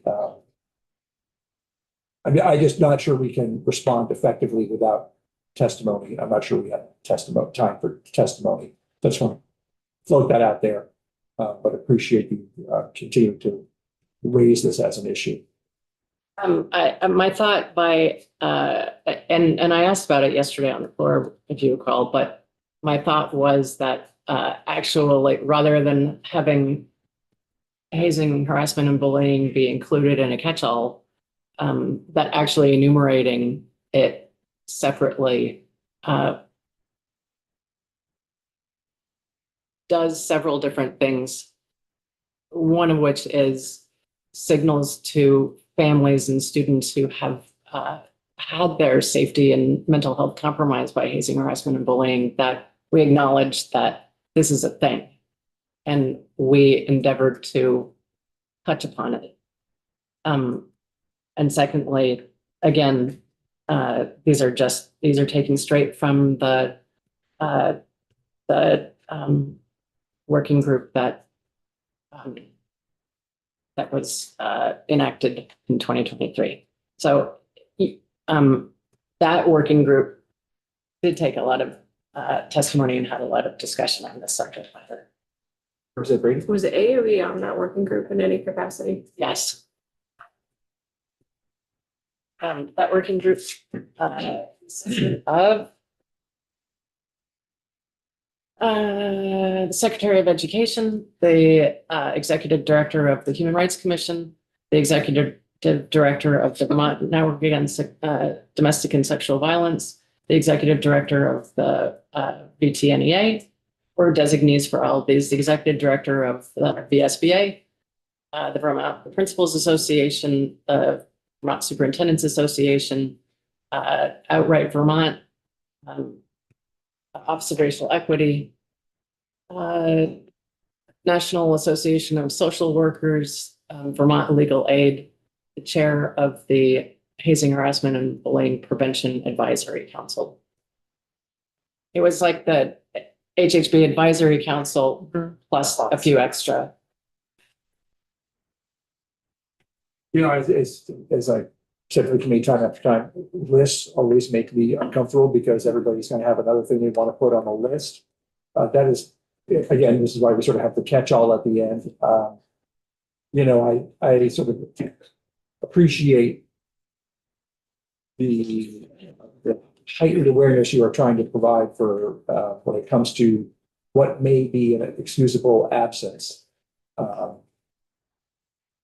I'm just not sure we can respond effectively without testimony. I'm not sure we have time for testimony. Just want to float that out there, but appreciate you continuing to raise this as an issue. My thought and I asked about it yesterday on the floor, if you recall, but my thought was that actually, rather than having hazing, harassment, and bullying be included in a catch-all, that actually enumerating it separately does several different things. One of which is signals to families and students who have had their safety and mental health compromised by hazing, harassment, and bullying that we acknowledge that this is a thing and we endeavored to touch upon it. And secondly, again, these are taken straight from the working group that was enacted in 2023. So that working group did take a lot of testimony and had a lot of discussion on this subject matter. Was it Brady? Was it AOE on that working group in any capacity? Yes. That working group consisted of The Secretary of Education, the Executive Director of the Human Rights Commission, the Executive Director of the Vermont Network Against Domestic and Sexual Violence, the Executive Director of the VTNEA, or designees for all of these, the Executive Director of the VSBA, the Vermont Principals Association, the Vermont Superintendents Association, Outright Vermont, Office of Racial Equity, National Association of Social Workers, Vermont Legal Aid, the chair of the Hazing, Harassment, and Bullying Prevention Advisory Council. It was like the HHB Advisory Council plus a few extra. You know, as I said to me time after time, lists always make me uncomfortable because everybody's gonna have another thing they want to put on the list. That is, again, this is why we sort of have the catch-all at the end. You know, I sort of appreciate the heightened awareness you are trying to provide for when it comes to what may be an excusable absence.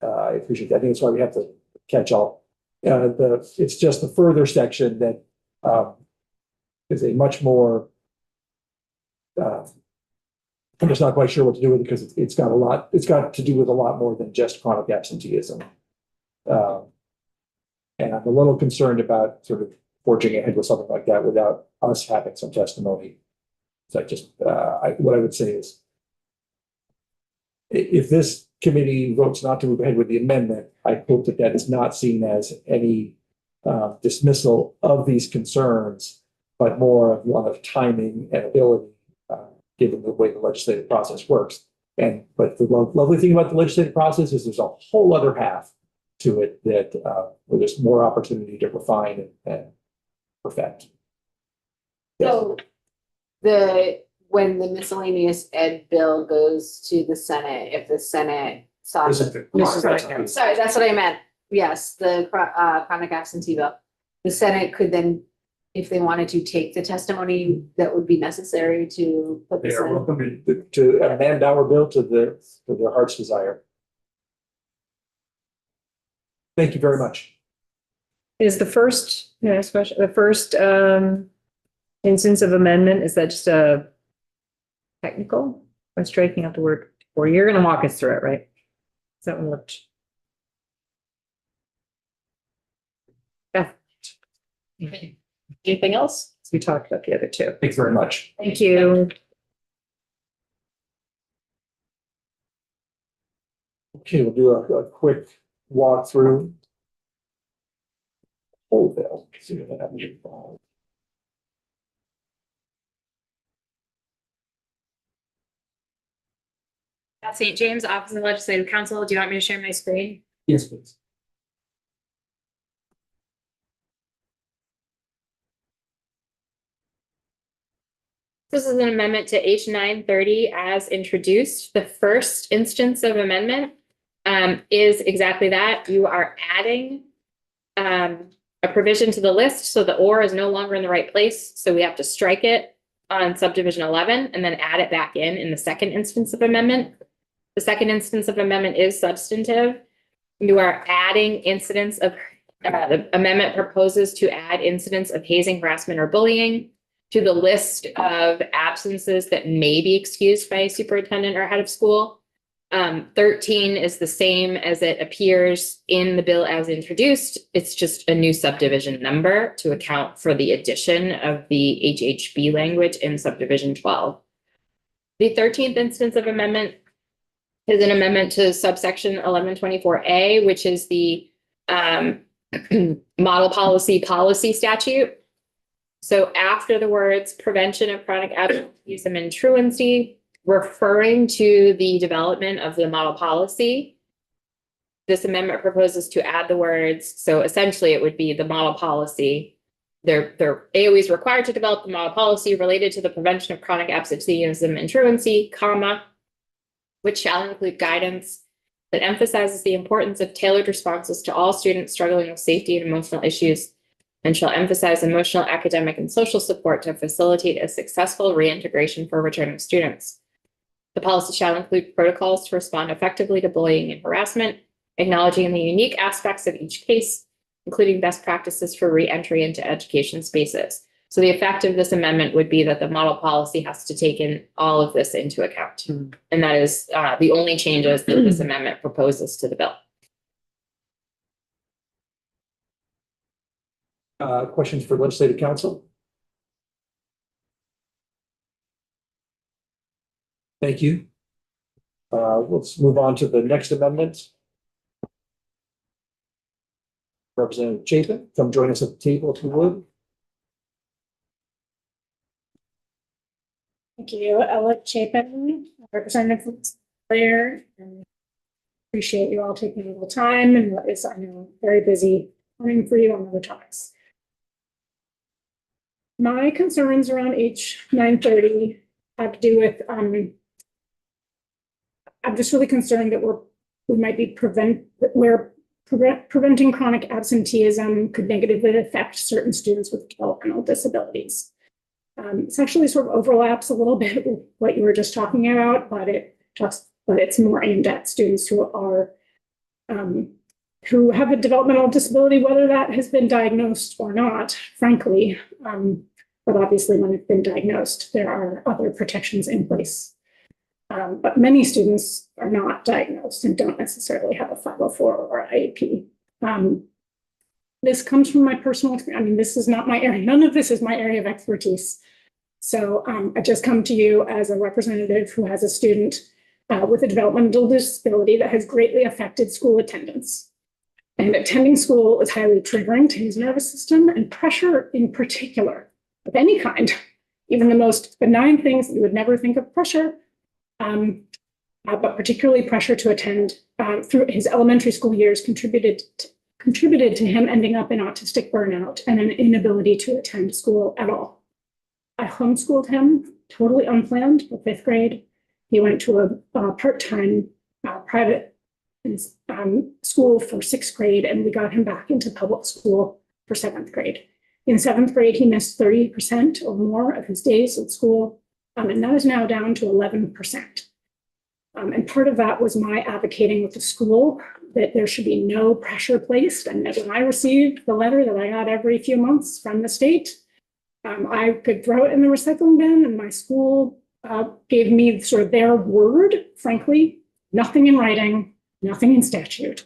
I appreciate that. I think that's why we have to catch all. It's just the further section that is a much more. I'm just not quite sure what to do with it because it's got a lot. It's got to do with a lot more than just chronic absenteeism. And I'm a little concerned about sort of forging ahead with something like that without us having some testimony. So what I would say is, if this committee votes not to move ahead with the amendment, I hope that that is not seen as any dismissal of these concerns, but more of one of timing and ability, given the way the legislative process works. But the lovely thing about the legislative process is there's a whole other half to it that where there's more opportunity to refine and perfect. So when the miscellaneous ed bill goes to the Senate, if the Senate saw. Sorry, that's what I meant. Yes, the chronic absentee bill. The Senate could then, if they wanted to, take the testimony that would be necessary to put They this are in. welcome to amend our bill to their heart's desire. Thank you very much. Is the first, next question, the first instance of amendment, is that just a technical? Or striking out the word, or you're gonna walk us through it, right? Is that what? Beth? Anything else? We talked about the other two. Thanks very much. Thank you. Okay, we'll do a quick walk through. Whole bill. See what that means. At St. James Office of Legislative Counsel, do you want me to share my screen? Yes, please. This is an amendment to H 930 as introduced. The first instance of amendment is exactly that. You are adding a provision to the list, so the or is no longer in the right place. So we have to strike it on subdivision 11 and then add it back in the second instance of amendment. The second instance of amendment is substantive. You are adding incidents of, the amendment proposes to add incidents of hazing, harassment, or bullying to the list of absences that may be excused by a superintendent or head of school. 13 is the same as it appears in the bill as introduced. It's just a new subdivision number to account for the addition of the HHB language in subdivision 12. The 13th instance of amendment is an amendment to subsection 1124A, which is the model policy statute. So after the words prevention of chronic absenteeism and truancy, referring to the development of the model policy, this amendment proposes to add the words. So essentially it would be the model policy. AOE is required to develop the model policy related to the prevention of chronic absenteeism and truancy, comma, which shall include guidance that emphasizes the importance of tailored responses to all students struggling with safety and emotional issues and shall emphasize emotional, academic, and social support to facilitate a successful reintegration for returning students. The policy shall include protocols to respond effectively to bullying and harassment, acknowledging the unique aspects of each case, including best practices for reentry into education spaces. So the effect of this amendment would be that the model policy has to take in all of this into account. And that is the only changes that this amendment proposes to the bill. Questions for legislative council? Thank you. Let's move on to the next amendment. Representative Chapin, come join us at the table if you would. Thank you, Ella Chapin, Representative Blair. Appreciate you all taking a little time and what is, I know, very busy morning for you on other topics. My concerns around H 930 have to do with, I'm just really concerned that we might be preventing chronic absenteeism could negatively affect certain students with developmental disabilities. This actually sort of overlaps a little bit with what you were just talking about, but it's more aimed at students who are who have a developmental disability, whether that has been diagnosed or not, frankly. But obviously, when it's been diagnosed, there are other protections in place. But many students are not diagnosed and don't necessarily have a 504 or IEP. This comes from my personal experience. I mean, this is not my area. None of this is my area of expertise. So I just come to you as a representative who has a student with a developmental disability that has greatly affected school attendance. And attending school is highly triggering to his nervous system, and pressure in particular of any kind, even the most benign things that you would never think of pressure, but particularly pressure to attend through his elementary school years contributed to him ending up in autistic burnout and an inability to attend school at all. I homeschooled him, totally unplanned, for 5th grade. He went to a part-time private school for 6th grade, and we got him back into public school for 7th grade. In 7th grade, he missed 30% or more of his days at school, and that is now down to 11%. And part of that was my advocating with the school that there should be no pressure placed, and that when I received the letter that I got every few months from the state, I could throw it in the recycling bin, and my school gave me sort of their word, frankly, nothing in writing, nothing in statute,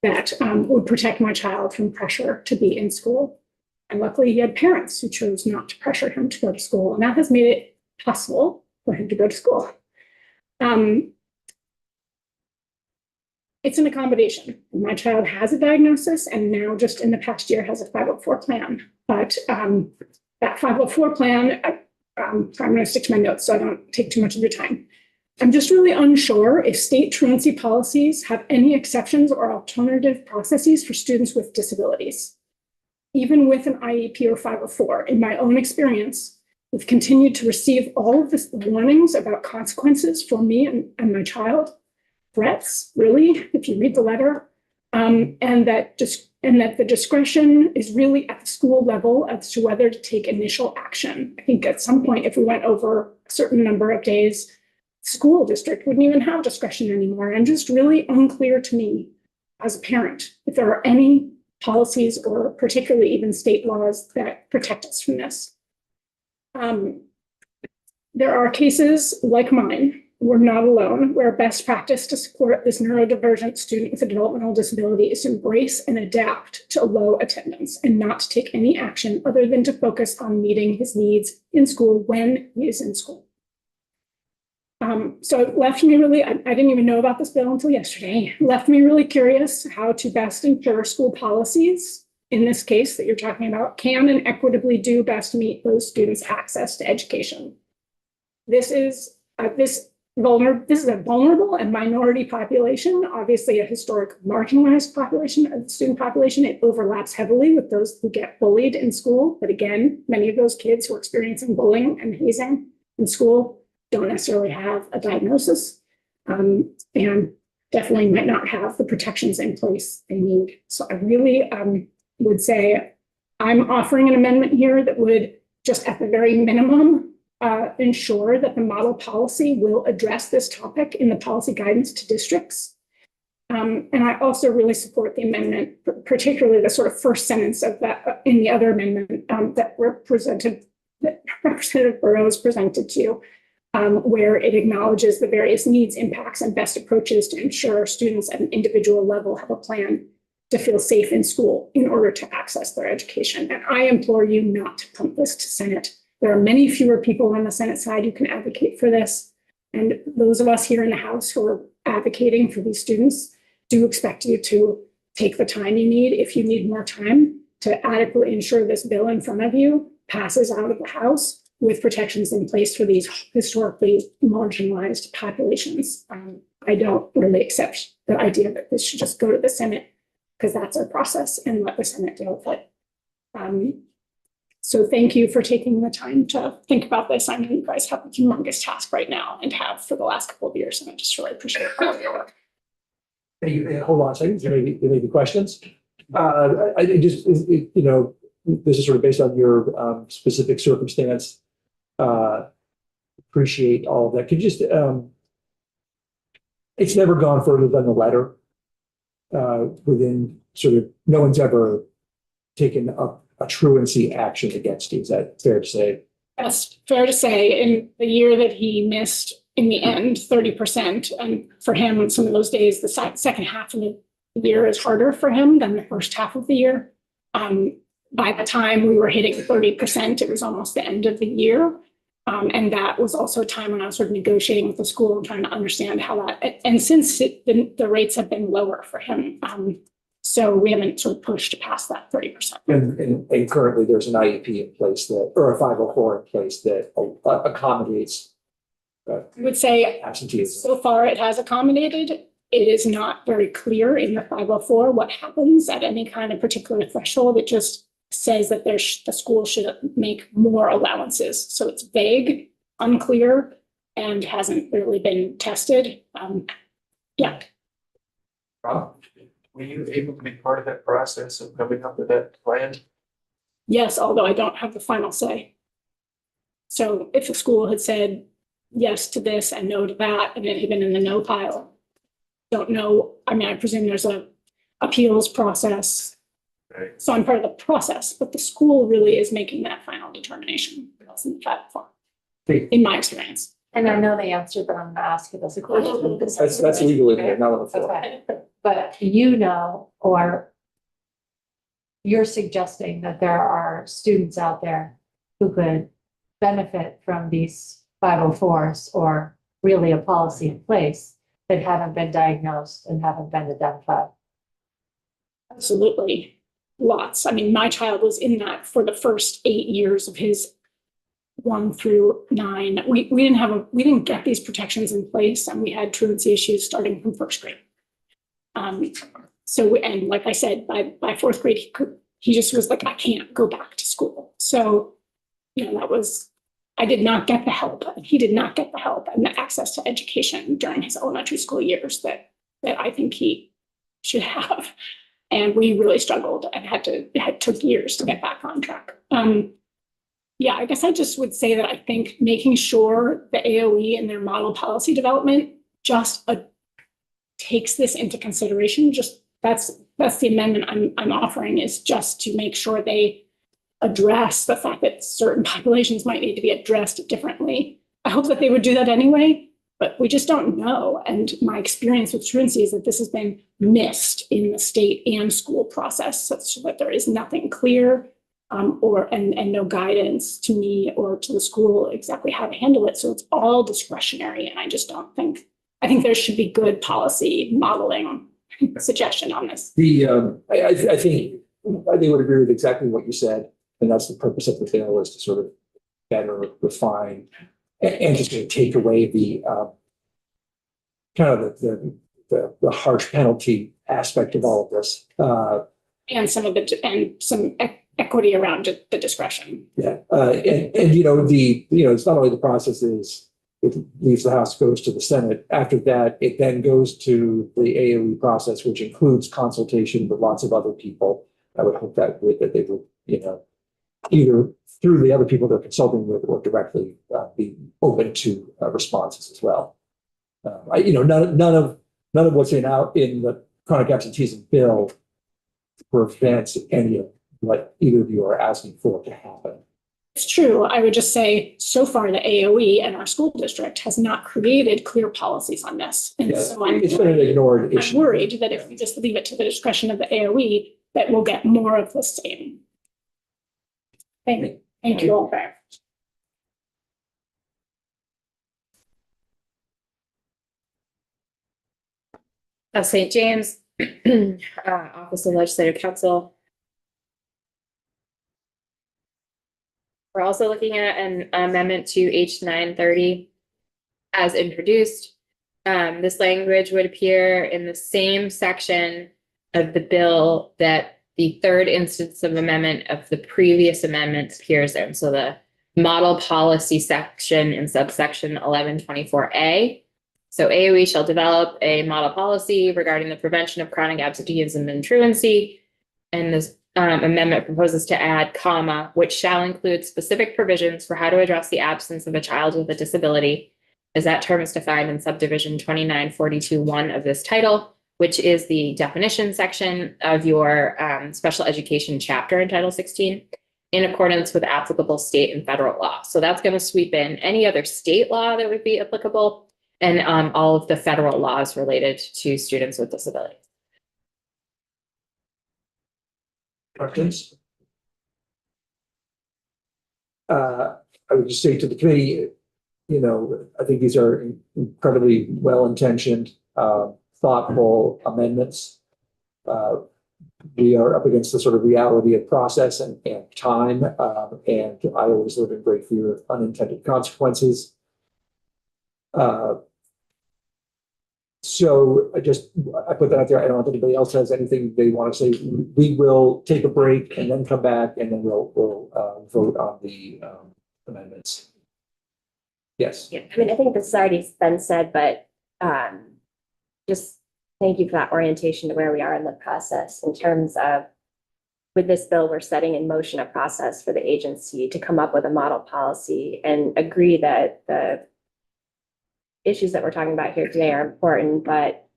that would protect my child from pressure to be in school. And luckily, he had parents who chose not to pressure him to go to school, and that has made it possible for him to go to school. It's an accommodation. My child has a diagnosis, and now just in the past year has a 504 plan. But that 504 plan, I'm going to stick to my notes so I don't take too much of your time. I'm just really unsure if state truancy policies have any exceptions or alternative processes for students with disabilities. Even with an IEP or 504, in my own experience, we've continued to receive all of the warnings about consequences for me and my child, threats, really, if you read the letter, and that the discretion is really at the school level as to whether to take initial action. I think at some point, if we went over a certain number of days, school district wouldn't even have discretion anymore. And just really unclear to me as a parent if there are any policies or particularly even state laws that protect us from this. There are cases like mine, we're not alone, where best practice to support this neurodivergent student with a developmental disability is to embrace and adapt to low attendance and not to take any action other than to focus on meeting his needs in school when he is in school. So it left me really, I didn't even know about this bill until yesterday, it left me really curious how to best ensure school policies, in this case that you're talking about, can and equitably do best meet those students' access to education. This is a vulnerable and minority population, obviously a historic marginalized population of the student population. It overlaps heavily with those who get bullied in school. But again, many of those kids who are experiencing bullying and hazing in school don't necessarily have a diagnosis and definitely might not have the protections in place they need. So I really would say I'm offering an amendment here that would just at the very minimum ensure that the model policy will address this topic in the policy guidance to districts. And I also really support the amendment, particularly the sort of first sentence of that in the other amendment that Representative Burrows presented to you, where it acknowledges the various needs, impacts, and best approaches to ensure students at an individual level have a plan to feel safe in school in order to access their education. And I implore you not to punt this to Senate. There are many fewer people on the Senate side who can advocate for this. And those of us here in the House who are advocating for these students do expect you to take the time you need, if you need more time, to adequately ensure this bill in front of you passes out of the House with protections in place for these historically marginalized populations. I don't really accept the idea that this should just go to the Senate because that's our process and let the Senate deal with it. So thank you for taking the time to think about this. I know you guys have a humongous task right now and have for the last couple of years, and I just really appreciate all of your work. Hold on a second, there may be questions. I just, you know, this is sort of based on your specific circumstance. Appreciate all of that. Could you just, it's never gone further than the letter. Within sort of, no one's ever taken a truancy action against you. Is that fair to say? That's fair to say. In the year that he missed, in the end, 30%, and for him, some of those days, the second half of the year is harder for him than the first half of the year. By the time we were hitting 30%, it was almost the end of the year. And that was also a time when I was sort of negotiating with the school and trying to understand how that, and since the rates have been lower for him. So we haven't sort of pushed past that 30%. And currently there's an IEP in place that, or a 504 in place that accommodates I would say absenteeism. so far it has accommodated. It is not very clear in the 504 what happens at any kind of particular threshold. It just says that the school should make more allowances. So it's vague, unclear, and hasn't really been tested. Yeah. Rob, were you able to be part of that process of coming up with that plan? Yes, although I don't have the final say. So if the school had said yes to this and no to that, and it had been in the no pile, don't know. I mean, I presume there's a appeals process. Right. So I'm part of the process, but the school really is making that final determination. That's in the platform, in my experience. And I know the answer, but I'm gonna ask it as a question. That's legally, not on the floor. Okay, but you know, or you're suggesting that there are students out there who could benefit from these 504s or really a policy in place that haven't been diagnosed and haven't been identified. Absolutely. Lots. I mean, my child was in that for the first 8 years of his 1 through 9. We didn't get these protections in place, and we had truancy issues starting from first grade. And like I said, by fourth grade, he just was like, I can't go back to school. So, you know, I did not get the help, and he did not get the help and the access to education during his elementary school years that I think he should have. And we really struggled and took years to get back on track. Yeah, I guess I just would say that I think making sure the AOE and their model policy development just takes this into consideration. Just that's the amendment I'm offering, is just to make sure they address the fact that certain populations might need to be addressed differently. I hope that they would do that anyway, but we just don't know. And my experience with truancy is that this has been missed in the state and school process, such that there is nothing clear and no guidance to me or to the school exactly how to handle it. So it's all discretionary. And I just don't think, I think there should be good policy modeling suggestion on this. I think they would agree with exactly what you said. And that's the purpose of the bill, is to sort of better refine and just to take away the kind of the harsh penalty aspect of all of this. And some equity around the discretion. Yeah, and it's not only the process is it leaves the House, goes to the Senate. After that, it then goes to the AOE process, which includes consultation with lots of other people. I would hope that they would either through the other people they're consulting with or directly be open to responses as well. None of what's in the chronic absenteeism bill prevents any of what either of you are asking for to happen. It's true. I would just say, so far, the AOE and our school district has not created clear policies on this. And Yeah, so I'm it's been an ignored I'm issue. worried that if we just leave it to the discretion of the AOE, that we'll get more of the same. Thank you all very much. Of St. James, Office of Legislative Counsel. We're also looking at an amendment to H 930 as introduced. This language would appear in the same section of the bill that the third instance of amendment of the previous amendment appears in. So the model policy section in subsection 1124A. So AOE shall develop a model policy regarding the prevention of chronic absenteeism and truancy. And this amendment proposes to add, comma, which shall include specific provisions for how to address the absence of a child with a disability, as that term is defined in subdivision 2942(1) of this title, which is the definition section of your special education chapter in Title 16, in accordance with applicable state and federal law. So that's going to sweep in any other state law that would be applicable and all of the federal laws related to students with disabilities. Questions? I would just say to the committee, I think these are incredibly well-intentioned, thoughtful amendments. We are up against the sort of reality of process and time, and I always live in great fear of unintended consequences. So I put that out there. I don't know if anybody else has anything they want to say. We will take a break and then come back, and then we'll vote on the amendments. Yes. Yeah, I mean, I think this has already been said, but just thank you for that orientation to where we are in the process in terms of, with this bill, we're setting in motion a process for the agency to come up with a model policy and agree that the issues that we're talking about here today are important, but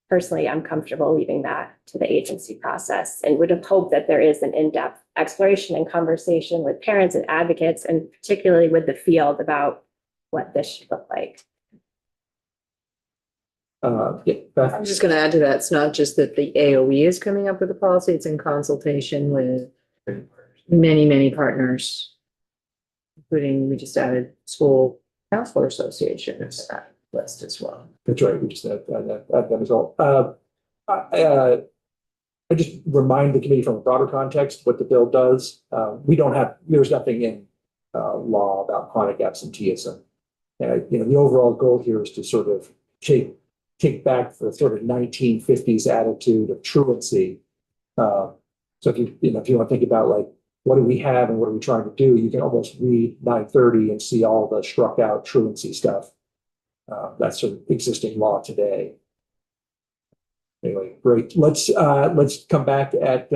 personally, I'm comfortable leaving that to the agency process and would have hoped that there is an in-depth exploration and conversation with parents and advocates, and particularly with the field about what this should look like. I'm just going to add to that. It's not just that the AOE is coming up with a policy, it's in consultation with many, many partners, including we just added School Counselor Association to that list as well. That's right. We just add that as well. I just remind the committee from a broader context what the bill does. There's nothing in law about chronic absenteeism. The overall goal here is to sort of take back the sort of 1950s attitude of truancy. So if you want to think about like, what do we have and what are we trying to do? You can almost read 930 and see all the struck out truancy stuff. That's sort of existing law today. Anyway, great. Let's come back at